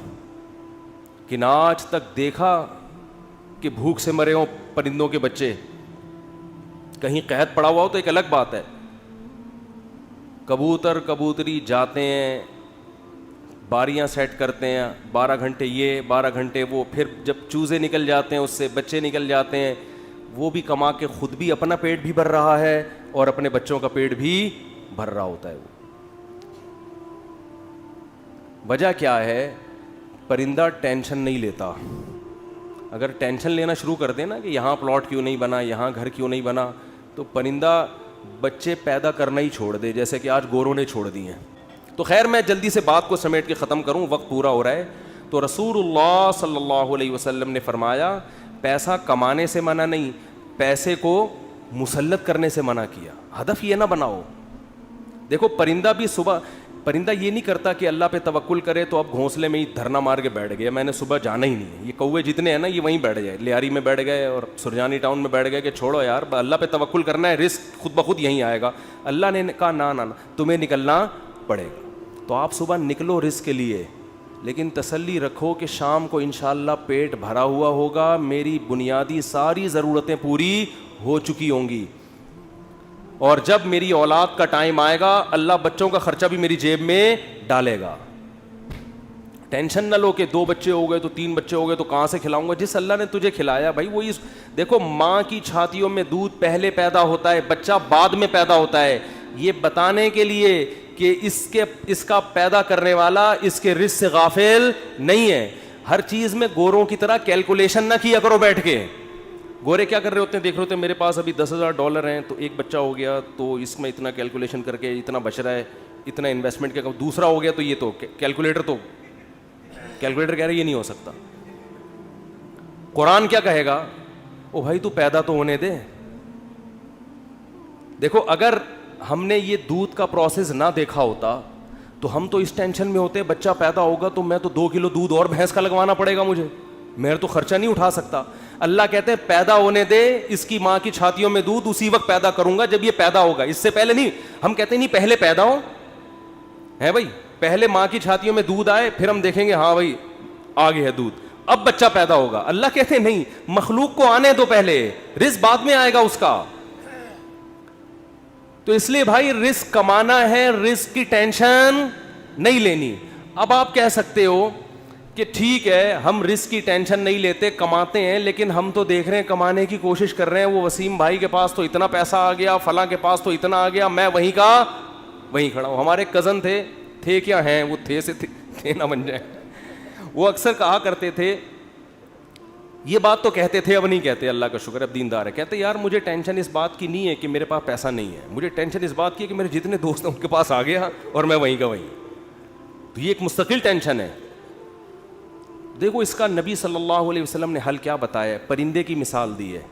کہ نہ آج تک دیکھا کہ بھوک سے مرے ہوں پرندوں کے بچے, کہیں قحط پڑا ہوا ہو تو ایک الگ بات ہے. کبوتر کبوتری جاتے ہیں, باریاں سیٹ کرتے ہیں, 12 گھنٹے یہ 12 گھنٹے وہ, پھر جب چوزے نکل جاتے ہیں اس سے بچے نکل جاتے ہیں, وہ بھی کما کے خود بھی اپنا پیٹ بھی بھر رہا ہے اور اپنے بچوں کا پیٹ بھی بھر رہا ہوتا ہے. وہ وجہ کیا ہے؟ پرندہ ٹینشن نہیں لیتا. اگر ٹینشن لینا شروع کر دیں نا کہ یہاں پلاٹ کیوں نہیں بنا, یہاں گھر کیوں نہیں بنا, تو پرندہ بچے پیدا کرنا ہی چھوڑ دے, جیسے کہ آج گوروں نے چھوڑ دی ہیں. تو خیر میں جلدی سے بات کو سمیٹ کے ختم کروں, وقت پورا ہو رہا ہے. تو رسول اللہ صلی اللہ علیہ وسلم نے فرمایا پیسہ کمانے سے منع نہیں, پیسے کو مسلط کرنے سے منع کیا. ہدف یہ نہ بناؤ. دیکھو پرندہ بھی صبح, پرندہ یہ نہیں کرتا کہ اللہ پہ توکل کرے تو اب گھونسلے میں ہی دھرنا مار کے بیٹھ گیا, میں نے صبح جانا ہی نہیں ہے. یہ کوے جتنے ہیں نا یہ وہیں بیٹھ گئے, لیاری میں بیٹھ گئے اور سرجانی ٹاؤن میں بیٹھ گئے کہ چھوڑو یار اللہ پہ توکل کرنا ہے, رزق خود بخود یہیں آئے گا. اللہ نے کہا نہ تمہیں نکلنا پڑے گا. تو آپ صبح نکلو رزق کے لیے, لیکن تسلی رکھو کہ شام کو انشاءاللہ پیٹ بھرا ہوا ہوگا, میری بنیادی ساری ضرورتیں پوری ہو چکی ہوں گی, اور جب میری اولاد کا ٹائم آئے گا اللہ بچوں کا خرچہ بھی میری جیب میں ڈالے گا. ٹینشن نہ لو کہ 2 بچے ہو گئے تو 3 بچے ہو گئے تو کہاں سے کھلاؤں گا. جس اللہ نے تجھے کھلایا بھائی وہی. دیکھو ماں کی چھاتیوں میں دودھ پہلے پیدا ہوتا ہے, بچہ بعد میں پیدا ہوتا ہے, یہ بتانے کے لیے کہ اس کا پیدا کرنے والا اس کے رزق سے غافل نہیں ہے. ہر چیز میں گوروں کی طرح کیلکولیشن نہ کیا کرو بیٹھ کے. گورے کیا کر رہے ہوتے ہیں, دیکھ رہے ہوتے ہیں میرے پاس ابھی $10,000 ہیں تو ایک بچہ ہو گیا تو اس میں اتنا کیلکولیشن کر کے اتنا بچ رہا ہے, اتنا انویسٹمنٹ کیا, دوسرا ہو گیا تو یہ تو کیلکولیٹر کہہ رہے یہ نہیں ہو سکتا. قرآن کیا کہے گا, او بھائی تو پیدا تو ہونے دے. دیکھو اگر ہم نے یہ دودھ کا پروسیس نہ دیکھا ہوتا تو ہم تو اس ٹینشن میں ہوتے بچہ پیدا ہوگا تو میں تو 2 کلو دودھ اور بھینس کا لگوانا پڑے گا مجھے, میں تو خرچہ نہیں اٹھا سکتا. اللہ کہتے ہیں پیدا ہونے دے, اس کی ماں کی چھاتیوں میں دودھ اسی وقت پیدا کروں گا جب یہ پیدا ہوگا, اس سے پہلے نہیں. ہم کہتے ہیں نہیں پہلے پیدا ہو ہے بھائی, پہلے ماں کی چھاتیوں میں دودھ آئے پھر ہم دیکھیں گے ہاں بھائی آگے ہے دودھ, اب بچہ پیدا ہوگا. اللہ کہتے ہیں نہیں, مخلوق کو آنے دو پہلے, رزق بعد میں آئے گا اس کا. تو اس لیے بھائی رزق کمانا ہے, رزق کی ٹینشن نہیں لینی. اب آپ کہہ سکتے ہو کہ ٹھیک ہے ہم رزق کی ٹینشن نہیں لیتے, کماتے ہیں, لیکن ہم تو دیکھ رہے ہیں کمانے کی کوشش کر رہے ہیں, وہ وسیم بھائی کے پاس تو اتنا پیسہ آ گیا, فلاں کے پاس تو اتنا آ گیا, میں وہیں کا وہیں کھڑا ہوں. ہمارے کزن تھے کیا ہیں, وہ تھے نہ بن جائیں. وہ اکثر کہا کرتے تھے, یہ بات تو کہتے تھے اب نہیں کہتے, اللہ کا شکر اب دیندار ہے, کہتے یار مجھے ٹینشن اس بات کی نہیں ہے کہ میرے پاس پیسہ نہیں ہے, مجھے ٹینشن اس بات کی ہے کہ میرے جتنے دوست ہیں ان کے پاس آ گیا اور میں وہیں کا وہیں. تو یہ ایک مستقل ٹینشن ہے. دیکھو اس کا نبی صلی اللہ علیہ وسلم نے حل کیا بتایا ہے, پرندے کی مثال دی ہے.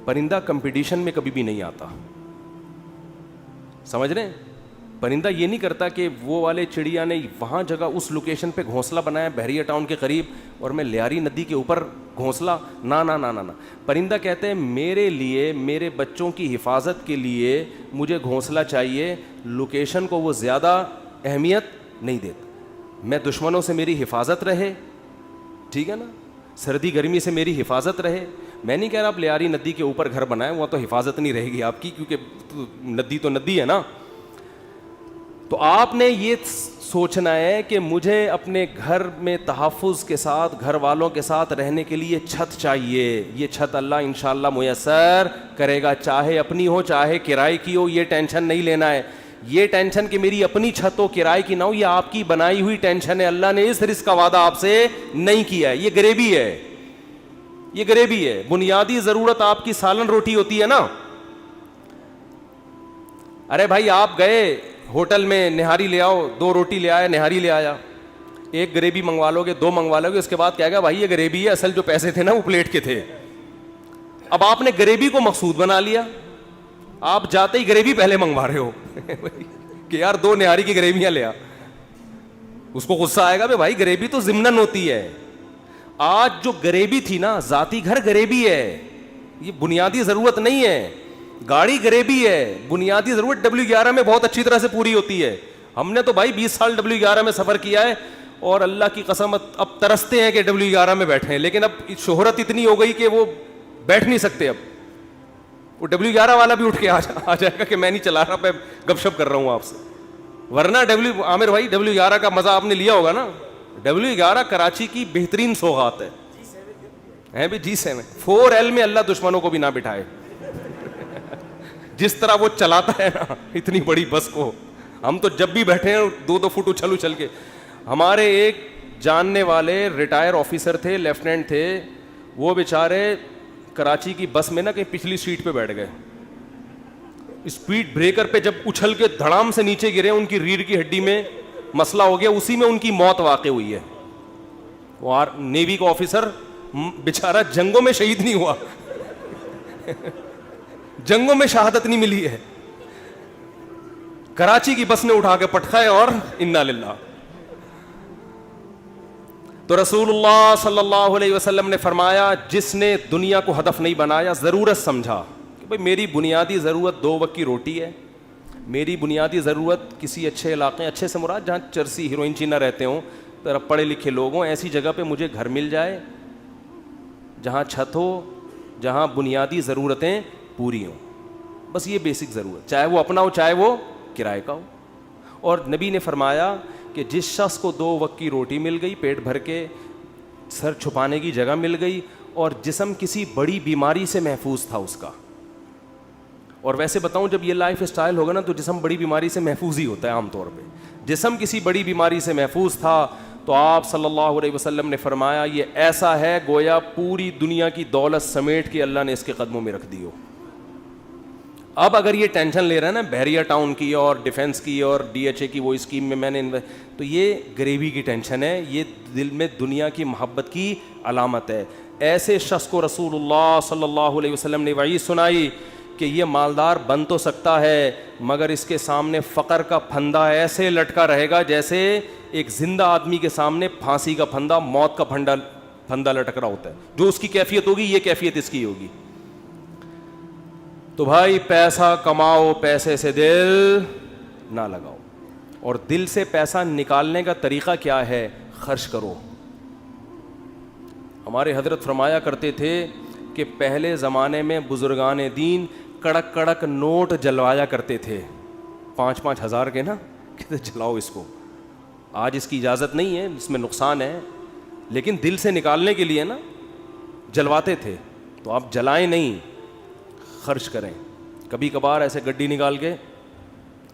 پرندہ کمپٹیشن میں کبھی بھی نہیں آتا, سمجھ رہے ہیں. پرندہ یہ نہیں کرتا کہ وہ والے چڑیا نے وہاں جگہ اس لوکیشن پہ گھونسلہ بنایا بحریہ ٹاؤن کے قریب اور میں لیاری ندی کے اوپر گھونسلہ, نہ. پرندہ کہتے ہیں میرے لیے, میرے بچوں کی حفاظت کے لیے مجھے گھونسلہ چاہیے, لوکیشن کو وہ زیادہ اہمیت نہیں دیتا. میں دشمنوں سے میری حفاظت رہے, ٹھیک ہے نا, سردی گرمی سے میری حفاظت رہے. میں نہیں کہہ رہا آپ لیاری ندی کے اوپر گھر بنائیں, وہاں تو حفاظت نہیں رہے گی آپ کی, کیونکہ ندی تو ندی ہے نا. تو آپ نے یہ سوچنا ہے کہ مجھے اپنے گھر میں تحفظ کے ساتھ, گھر والوں کے ساتھ رہنے کے لیے چھت چاہیے. یہ چھت اللہ انشاءاللہ میسر کرے گا, چاہے اپنی ہو چاہے کرائے کی ہو, یہ ٹینشن نہیں لینا ہے. یہ ٹینشن کہ میری اپنی چھت ہو کرائے کی نہ ہو, یہ آپ کی بنائی ہوئی ٹینشن ہے. اللہ نے اس رزق کا وعدہ آپ سے نہیں کیا ہے, یہ غریبی ہے, یہ غریبی ہے. بنیادی ضرورت آپ کی سالن روٹی ہوتی ہے نا. ارے بھائی آپ گئے ہوٹل میں, نہاری لے آؤ, 2 روٹی لے آیا, نہاری لے آیا, ایک غریبی منگوا لو گے, 2 منگوا لو گے, اس کے بعد کہے گا بھائی یہ غریبی ہے, اصل جو پیسے تھے نا وہ پلیٹ کے تھے. اب آپ نے غریبی کو مقصود بنا لیا, آپ جاتے ہی غریبی پہلے منگوا رہے ہو کہ یار 2 نہاری کی غریبیاں لے آ. اس کو غصہ آئے گا بھائی غریبی تو ضمناً ہوتی ہے. آج جو غریبی تھی نا, ذاتی گھر غریبی ہے, یہ بنیادی ضرورت نہیں ہے. گاڑی غریبی ہے, بنیادی ضرورت W11 میں بہت اچھی طرح سے پوری ہوتی ہے. ہم نے تو بھائی 20 سال W11 میں سفر کیا ہے اور اللہ کی قسم اب ترستے ہیں کہ W11 میں بیٹھے ہیں, لیکن اب شہرت اتنی ہو گئی کہ وہ بیٹھ نہیں سکتے. اب وہ W11 والا بھی اٹھ کے آ جائے گا کہ میں نہیں چلا رہا, میں گپ شپ کر رہا ہوں آپ سے. ورنہ عامر بھائی W11 کا مزہ آپ نے لیا ہوگا نا. W11 کراچی کی بہترین سوغات ہے بھی. G7 4L میں اللہ دشمنوں کو بھی نہ بٹھائے. جس طرح وہ چلاتا ہے نا اتنی بڑی بس کو, ہم تو جب بھی بیٹھے ہیں 2 فٹ اچھل کے. ہمارے ایک جاننے والے ریٹائر آفیسر تھے, لیفٹیننٹ تھے, وہ بیچارے کراچی کی بس میں نا کہیں پچھلی سیٹ پہ بیٹھ گئے. اسپیڈ بریکر پہ جب اچھل کے دھڑام سے نیچے گرے, ان کی ریڑھ کی ہڈی میں مسئلہ ہو گیا, اسی میں ان کی موت واقع ہوئی ہے. وہ نیوی کا آفیسر بیچارہ جنگوں میں شہید نہیں ہوا, جنگوں میں شہادت نہیں ملی ہے, کراچی کی بس نے اٹھا کے پٹکا ہے, اور انا للہ. تو رسول اللہ صلی اللہ علیہ وسلم نے فرمایا, جس نے دنیا کو ہدف نہیں بنایا, ضرورت سمجھا کہ بھئی میری بنیادی ضرورت 2 وقت کی روٹی ہے, میری بنیادی ضرورت کسی اچھے علاقے, اچھے سے مراد جہاں چرسی ہیروئن چی نہ رہتے ہوں, پڑھے لکھے لوگ ہوں, ایسی جگہ پہ مجھے گھر مل جائے جہاں چھت ہو, جہاں بنیادی ضرورتیں پوری ہوں, بس یہ بیسک ضرورت, چاہے وہ اپنا ہو چاہے وہ کرائے کا ہو. اور نبی نے فرمایا کہ جس شخص کو 2 وقت کی روٹی مل گئی, پیٹ بھر کے سر چھپانے کی جگہ مل گئی, اور جسم کسی بڑی بیماری سے محفوظ تھا اس کا, اور ویسے بتاؤں جب یہ لائف اسٹائل ہوگا نا تو جسم بڑی بیماری سے محفوظ ہی ہوتا ہے عام طور پہ, جسم کسی بڑی بیماری سے محفوظ تھا, تو آپ صلی اللہ علیہ وسلم نے فرمایا یہ ایسا ہے گویا پوری دنیا کی دولت سمیٹ کے اللہ نے اس کے قدموں میں رکھ دی ہو. اب اگر یہ ٹینشن لے رہا ہے نا بحریہ ٹاؤن کی اور ڈیفنس کی اور ڈی ایچ اے کی وہ اسکیم میں میں نے تو یہ غریبی کی ٹینشن ہے, یہ دل میں دنیا کی محبت کی علامت ہے. ایسے شخص کو رسول اللہ صلی اللہ علیہ وسلم نے وعید سنائی کہ یہ مالدار بن تو سکتا ہے مگر اس کے سامنے فقر کا پھندا ایسے لٹکا رہے گا جیسے ایک زندہ آدمی کے سامنے پھانسی کا پھندا, موت کا پھندا لٹک رہا ہوتا ہے. جو اس کی کیفیت ہوگی یہ کیفیت اس کی ہوگی. تو بھائی پیسہ کماؤ, پیسے سے دل نہ لگاؤ. اور دل سے پیسہ نکالنے کا طریقہ کیا ہے؟ خرچ کرو. ہمارے حضرت فرمایا کرتے تھے کہ پہلے زمانے میں بزرگان دین کڑک کڑک نوٹ جلوایا کرتے تھے, 5-5 ہزار کے نا, کہتے جلاؤ اس کو. آج اس کی اجازت نہیں ہے, اس میں نقصان ہے, لیکن دل سے نکالنے کے لیے نا جلواتے تھے. تو آپ جلائیں نہیں, خرچ کریں. کبھی کبھار ایسے گڈی نکال کے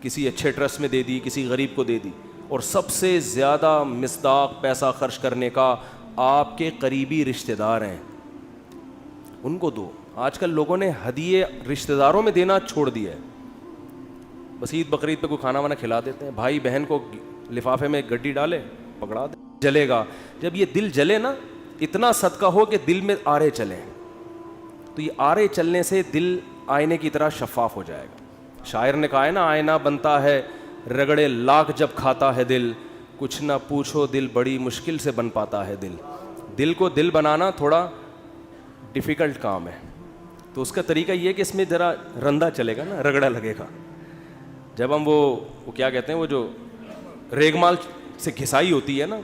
کسی اچھے ٹرسٹ میں دے دی, کسی غریب کو دے دی. اور سب سے زیادہ مصداق پیسہ خرچ کرنے کا آپ کے قریبی رشتہ دار ہیں, ان کو دو. آج کل لوگوں نے ہدیے رشتہ داروں میں دینا چھوڑ دیا ہے, بس عید بقرعید پہ کوئی کھانا وانا کھلا دیتے ہیں. بھائی بہن کو لفافے میں گڈی ڈالے, پکڑا دے, جلے گا. جب یہ دل جلے نا, اتنا صدقہ ہو کہ دل میں آرے چلیں, تو یہ آرے چلنے سے دل آئینے کی طرح شفاف ہو جائے گا. شاعر نے کہا ہے نا, آئینہ بنتا ہے رگڑے لاکھ جب کھاتا ہے دل, کچھ نہ پوچھو دل بڑی مشکل سے بن پاتا ہے دل. دل کو دل بنانا تھوڑا ڈیفیکلٹ کام ہے, تو اس کا طریقہ یہ کہ اس میں ذرا رندا چلے گا نا, رگڑا لگے گا. جب ہم وہ کیا کہتے ہیں, وہ جو ریگ مال سے گھسائی ہوتی ہے نا,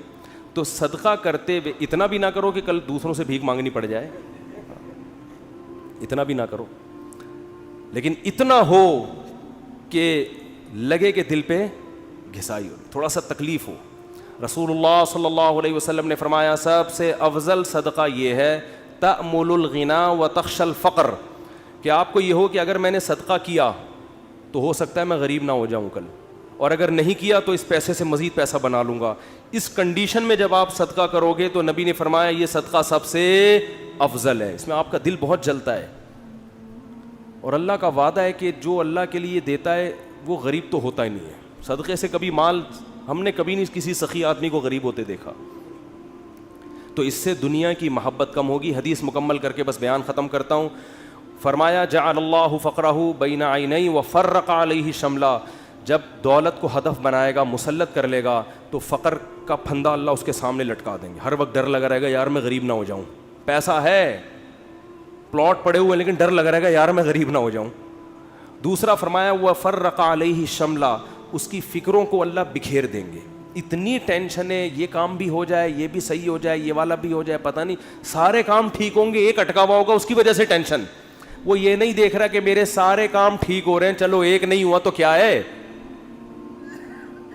تو صدقہ کرتے ہوئے اتنا بھی نہ کرو کہ کل دوسروں سے بھیک مانگنی پڑ جائے, اتنا بھی نہ کرو, لیکن اتنا ہو کہ لگے کہ دل پہ گھسائی ہو, تھوڑا سا تکلیف ہو. رسول اللہ صلی اللہ علیہ وسلم نے فرمایا سب سے افضل صدقہ یہ ہے تأمل الغنا و تخشى الفقر, کہ آپ کو یہ ہو کہ اگر میں نے صدقہ کیا تو ہو سکتا ہے میں غریب نہ ہو جاؤں کل, اور اگر نہیں کیا تو اس پیسے سے مزید پیسہ بنا لوں گا. اس کنڈیشن میں جب آپ صدقہ کرو گے تو نبی نے فرمایا یہ صدقہ سب سے افضل ہے. اس میں آپ کا دل بہت جلتا ہے, اور اللہ کا وعدہ ہے کہ جو اللہ کے لیے دیتا ہے وہ غریب تو ہوتا ہی نہیں ہے. صدقے سے کبھی مال ہم نے کبھی نہیں کسی سخی آدمی کو غریب ہوتے دیکھا. تو اس سے دنیا کی محبت کم ہوگی. حدیث مکمل کر کے بس بیان ختم کرتا ہوں. فرمایا جعل اللہ فقرہ بین عینی وفرق علیہ شملا, جب دولت کو ہدف بنائے گا, مسلط کر لے گا, تو فقر کا پھندا اللہ اس کے سامنے لٹکا دیں گے. ہر وقت ڈر لگا رہے گا یار میں غریب نہ ہو جاؤں. پیسہ ہے, پلاٹ پڑے ہوئے, لیکن ڈر لگا رہے گا یار میں غریب نہ ہو جاؤں. دوسرا فرمایا وفرق علیہ شملا, اس کی فکروں کو اللہ بکھیر دیں گے. اتنی ٹینشن ہے, یہ کام بھی ہو جائے, یہ بھی صحیح ہو جائے, یہ والا بھی ہو جائے, پتہ نہیں سارے کام ٹھیک ہوں گے, ایک اٹکا ہوا ہوگا, اس کی وجہ سے ٹینشن. وہ یہ نہیں دیکھ رہا کہ میرے سارے کام ٹھیک ہو رہے ہیں, چلو ایک نہیں ہوا تو کیا ہے.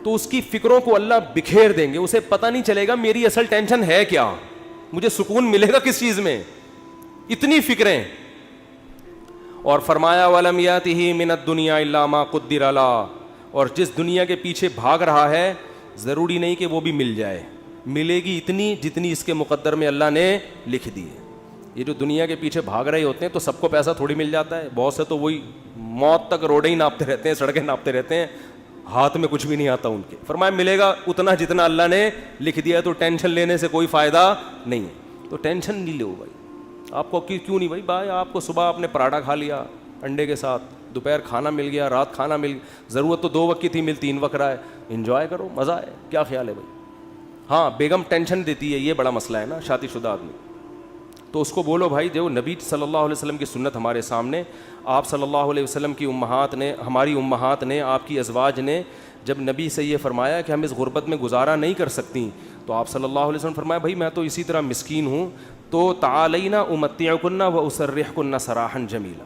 تو اس کی فکروں کو اللہ بکھیر دیں گے, اسے پتہ نہیں چلے گا میری اصل ٹینشن ہے کیا, مجھے سکون ملے گا کس چیز میں, اتنی فکریں. اور فرمایا وَلَمْ يَأْتِهِ مِنَ الدُّنْيَا إِلَّا مَا قُدِّرَ لَهُ, اور جس دنیا کے پیچھے بھاگ رہا ہے ضروری نہیں کہ وہ بھی مل جائے, ملے گی اتنی جتنی اس کے مقدر میں اللہ نے لکھ دی ہے. یہ جو دنیا کے پیچھے بھاگ رہے ہوتے ہیں تو سب کو پیسہ تھوڑی مل جاتا ہے, بہت سے تو وہی موت تک روڈیں ہی ناپتے رہتے ہیں, سڑکیں ناپتے رہتے ہیں, ہاتھ میں کچھ بھی نہیں آتا ان کے. فرمایا ملے گا اتنا جتنا اللہ نے لکھ دیا, تو ٹینشن لینے سے کوئی فائدہ نہیں ہے. تو ٹینشن نہیں لو بھائی. آپ کو کیوں نہیں بھائی آپ کو صبح آپ نے پراٹھا کھا لیا انڈے کے ساتھ, دوپہر کھانا مل گیا, رات کھانا مل گیا, ضرورت تو 2 وقت کی تھی, مل 3 وقت رہا ہے, انجوائے کرو, مزہ ہے, کیا خیال ہے بھائی. ہاں بیگم ٹینشن دیتی ہے, یہ بڑا مسئلہ ہے نا شادی شدہ آدمی. تو اس کو بولو بھائی جو نبی صلی اللہ علیہ وسلم کی سنت ہمارے سامنے, آپ صلی اللہ علیہ وسلم کی امہات نے, ہماری امہات نے, آپ کی ازواج نے جب نبی سے یہ فرمایا کہ ہم اس غربت میں گزارا نہیں کر سکتی, تو آپ صلی اللہ علیہ وسلم فرمایا بھائی میں تو اسی طرح مسکین ہوں, تو تعالینا امتعکن و اسرحکن سراحا جمیلا,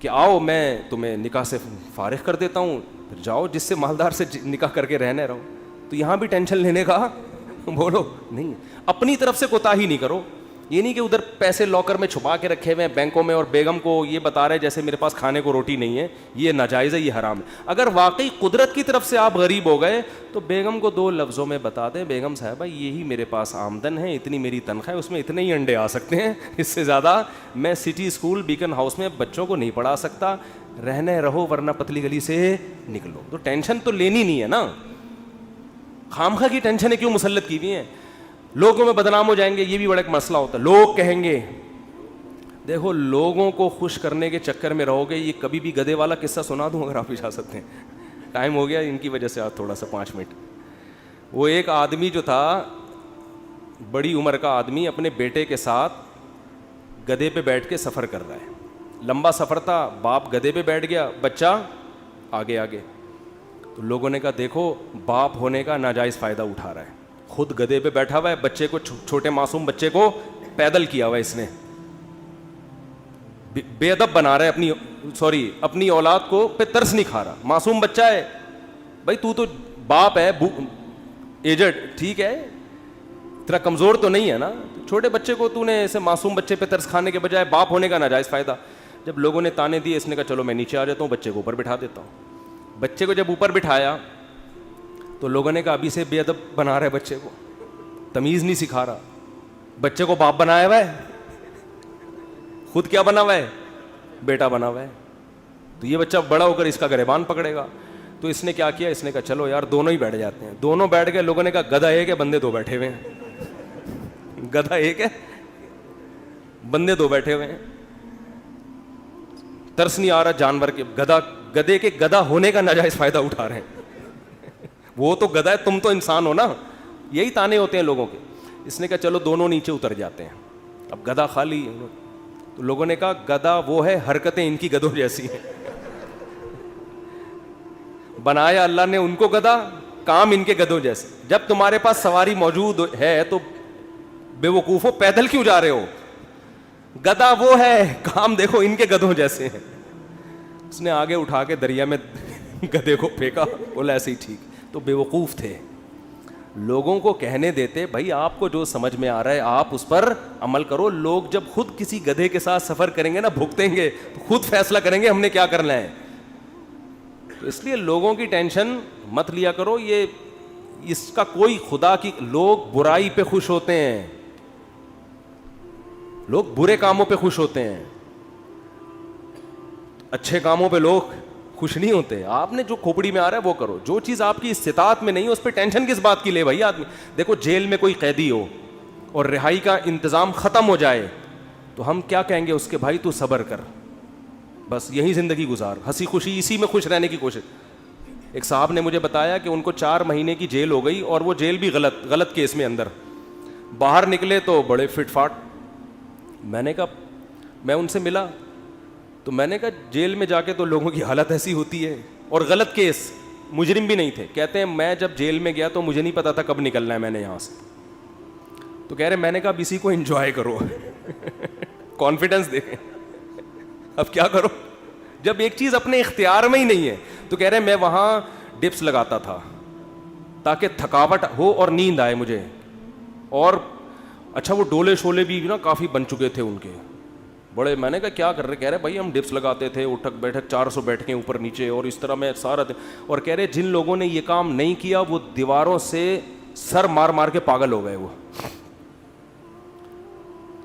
کہ آؤ میں تمہیں نکاح سے فارغ کر دیتا ہوں, پھر جاؤ جس سے مالدار سے نکاح کر کے رہنے رہو. تو یہاں بھی ٹینشن لینے کا بولو نہیں, اپنی طرف سے کوتاہی نہیں کرو. یہ نہیں کہ ادھر پیسے لاکر میں چھپا کے رکھے ہوئے ہیں بینکوں میں, اور بیگم کو یہ بتا رہے جیسے میرے پاس کھانے کو روٹی نہیں ہے, یہ ناجائز ہے, یہ حرام ہے. اگر واقعی قدرت کی طرف سے آپ غریب ہو گئے تو بیگم کو 2 لفظوں میں بتا دیں, بیگم صاحبہ یہی میرے پاس آمدن ہے, اتنی میری تنخواہ ہے, اس میں اتنے ہی انڈے آ سکتے ہیں, اس سے زیادہ میں سٹی اسکول بیکن ہاؤس میں بچوں کو نہیں پڑھا سکتا, رہنے رہو ورنہ پتلی گلی سے نکلو. تو ٹینشن تو لینی نہیں ہے نا, خامخواہ کی ٹینشنیں کیوں مسلط کی ہوئی ہیں. لوگوں میں بدنام ہو جائیں گے, یہ بھی بڑا ایک مسئلہ ہوتا ہے. لوگ کہیں گے, دیکھو لوگوں کو خوش کرنے کے چکر میں رہو گے. یہ کبھی بھی گدھے والا قصہ سنا دوں اگر آپ بھی جا سکتے ہیں, ٹائم ہو گیا ان کی وجہ سے آج تھوڑا سا 5 منٹ. وہ ایک آدمی جو تھا, بڑی عمر کا آدمی, اپنے بیٹے کے ساتھ گدھے پہ بیٹھ کے سفر کر رہا ہے. لمبا سفر تھا, باپ گدھے پہ بیٹھ گیا, بچہ آگے آگے. تو لوگوں نے کہا دیکھو باپ ہونے کا ناجائز فائدہ اٹھا رہا ہے, خود گدھے پہ بیٹھا ہوا ہے, بچے کو, چھوٹے معصوم بچے کو پیدل کیا ہوا ہے اس نے, بے ادب بنا رہا ہے, اپنی اولاد کو پہ ترس نہیں کھا رہا. معصوم بچہ ہے بھائی, تو باپ ہے, ایجڈ, ٹھیک ہے, اتنا کمزور تو نہیں ہے نا, چھوٹے بچے کو تو نے ایسے معصوم بچے پہ ترس کھانے کے بجائے باپ ہونے کا ناجائز فائدہ. جب لوگوں نے تانے دیے, اس نے کہا چلو میں نیچے آ جاتا ہوں, بچے کو اوپر بٹھا دیتا ہوں. بچے کو جب اوپر بٹھایا تو لوگوں نے کہا ابھی سے بے ادب بنا رہا ہے بچے کو, تمیز نہیں سکھا رہا. بچے کو باپ بنایا ہوا ہے, خود کیا بنا ہوا ہے, بیٹا بنا ہوا ہے. تو یہ بچہ بڑا ہو کر اس کا گریبان پکڑے گا. تو اس نے کیا کیا, اس نے کہا چلو یار دونوں ہی بیٹھ جاتے ہیں. دونوں بیٹھ گئے. لوگوں نے کہا گدھا ایک ہے, بندے 2 بیٹھے ہوئے ہیں. گدھا ایک ہے, بندے 2 بیٹھے ہوئے ہیں. ترس نہیں آ رہا جانور کے, گدھے کے گدھا ہونے کا ناجائز فائدہ اٹھا رہے ہیں. وہ تو گدھا ہے, تم تو انسان ہو نا. یہی تانے ہوتے ہیں لوگوں کے. اس نے کہا چلو دونوں نیچے اتر جاتے ہیں. اب گدھا خالی. تو لوگوں نے کہا گدھا وہ ہے, حرکتیں ان کی گدھوں جیسی ہیں. بنایا اللہ نے ان کو گدھا, کام ان کے گدھوں جیسے. جب تمہارے پاس سواری موجود ہے تو بے وقوفو پیدل کیوں جا رہے ہو. گدھا وہ ہے, کام دیکھو ان کے گدھوں جیسے ہیں. اس نے آگے اٹھا کے دریا میں گدھے کو پھینکا, بولا ایسے ہی ٹھیک. تو بے وقوف تھے. لوگوں کو کہنے دیتے بھائی آپ کو جو سمجھ میں آ رہا ہے آپ اس پر عمل کرو. لوگ جب خود کسی گدھے کے ساتھ سفر کریں گے نا, بھگتیں گے, تو خود فیصلہ کریں گے ہم نے کیا کرنا ہے. تو اس لیے لوگوں کی ٹینشن مت لیا کرو. یہ اس کا کوئی خدا کی, لوگ برائی پہ خوش ہوتے ہیں, لوگ برے کاموں پہ خوش ہوتے ہیں, اچھے کاموں پہ لوگ خوش نہیں ہوتے. آپ نے جو کھوپڑی میں آ رہا ہے وہ کرو. جو چیز آپ کی استطاعت میں نہیں ہے اس پہ ٹینشن کس بات کی لے بھائی آدمی. دیکھو جیل میں کوئی قیدی ہو اور رہائی کا انتظام ختم ہو جائے تو ہم کیا کہیں گے اس کے, بھائی تو صبر کر, بس یہی زندگی گزار, ہنسی خوشی اسی میں خوش رہنے کی کوشش. ایک صاحب نے مجھے بتایا کہ ان کو 4 مہینے کی جیل ہو گئی, اور وہ جیل بھی غلط کیس میں اندر. باہر نکلے تو بڑے فٹ فاٹ. میں نے کہا, میں ان سے ملا تو میں نے کہا جیل میں جا کے تو لوگوں کی حالت ایسی ہوتی ہے, اور غلط کیس, مجرم بھی نہیں تھے. کہتے ہیں میں جب جیل میں گیا تو مجھے نہیں پتا تھا کب نکلنا ہے میں نے یہاں سے. تو کہہ رہے میں نے کہا اب اسی کو انجوائے کرو, کانفیڈنس دیکھیں. اب کیا کرو جب ایک چیز اپنے اختیار میں ہی نہیں ہے. تو کہہ رہے میں وہاں ڈپس لگاتا تھا تاکہ تھکاوٹ ہو اور نیند آئے مجھے. اور اچھا وہ ڈولے شولے بھی نا کافی بن چکے تھے ان کے بڑے. میں نے کہا کیا کر رہے, کہہ رہے بھائی ہم ڈپس لگاتے تھے, اٹھک بیٹھک 400 بیٹھ کے اوپر نیچے, اور اس طرح میں سارا دن. اور کہہ رہے جن لوگوں نے یہ کام نہیں کیا وہ دیواروں سے سر مار مار کے پاگل ہو گئے. وہ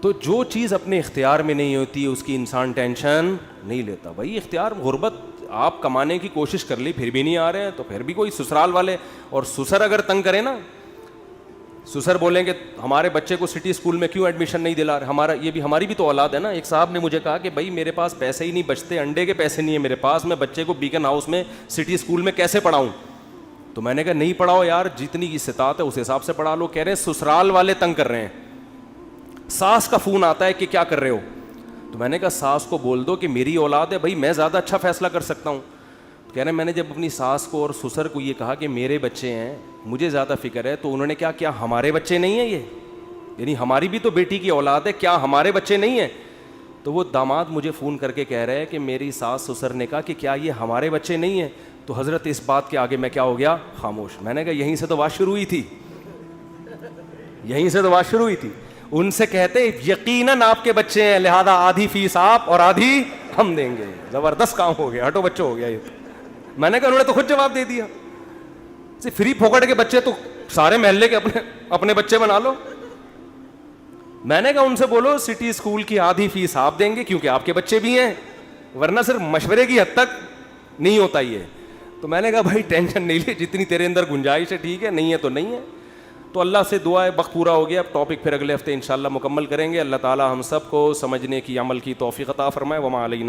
تو جو چیز اپنے اختیار میں نہیں ہوتی اس کی انسان ٹینشن نہیں لیتا. بھائی اختیار, غربت آپ کمانے کی کوشش کر لی پھر بھی نہیں آ رہے ہیں تو پھر بھی کوئی سسرال والے, اور سسر اگر تنگ کرے نا, سسر بولیں کہ ہمارے بچے کو سٹی اسکول میں کیوں ایڈمیشن نہیں دلا رہے, ہمارا یہ بھی ہماری بھی تو اولاد ہے نا. ایک صاحب نے مجھے کہا کہ بھائی میرے پاس پیسے ہی نہیں بچتے, انڈے کے پیسے نہیں ہیں میرے پاس, میں بچے کو بیکن ہاؤس میں سٹی اسکول میں کیسے پڑھاؤں. تو میں نے کہا نہیں پڑھاؤ یار, جتنی استطاعت ہے اس حساب سے پڑھا لو. کہہ رہے ہیں سسرال والے تنگ کر رہے ہیں, ساس کا فون آتا ہے کہ کیا کر رہے ہو. تو میں نے کہا ساس کو بول دو کہ میری اولاد ہے بھائی, میں زیادہ اچھا فیصلہ کر سکتا ہوں. کہہ رہے ہیں میں نے جب اپنی ساس کو اور سسر کو یہ کہا کہ میرے بچے ہیں, مجھے زیادہ فکر ہے, تو انہوں نے کیا ہمارے بچے نہیں ہیں یہ, یعنی ہماری بھی تو بیٹی کی اولاد ہے, کیا ہمارے بچے نہیں ہیں. تو وہ داماد مجھے فون کر کے کہہ رہے ہیں کہ میری ساس سسر نے کہا کہ کیا یہ ہمارے بچے نہیں ہیں. تو حضرت اس بات کے آگے میں کیا ہو گیا, خاموش. میں نے کہا یہیں سے تو بات شروع ہوئی تھی, یہیں سے تو بات شروع ہوئی تھی. ان سے کہتے یقیناً آپ کے بچے ہیں, لہذا آدھی فیس آپ اور آدھی ہم دیں گے. زبردست کام ہو گیا, ہٹو بچوں ہو گیا یہ. میں نے کہا انہوں نے تو خود جواب دے دیا, فری پھوکٹ کے بچے تو سارے محلے کے اپنے بچے بنا لو. میں نے کہا ان سے بولو سٹی اسکول کی آدھی فیس آپ دیں گے کیونکہ آپ کے بچے بھی ہیں, ورنہ صرف مشورے کی حد تک نہیں ہوتا یہ. تو میں نے کہا بھائی ٹینشن نہیں لے, جتنی تیرے اندر گنجائش ہے ٹھیک ہے, نہیں ہے تو نہیں ہے. تو اللہ سے دعا ہے, وقت پورا ہو گیا, اب ٹاپک پھر اگلے ہفتے انشاءاللہ مکمل کریں گے. اللہ تعالی ہم سب کو سمجھنے کی, عمل کی توفیق عطا فرمائے. وما علینا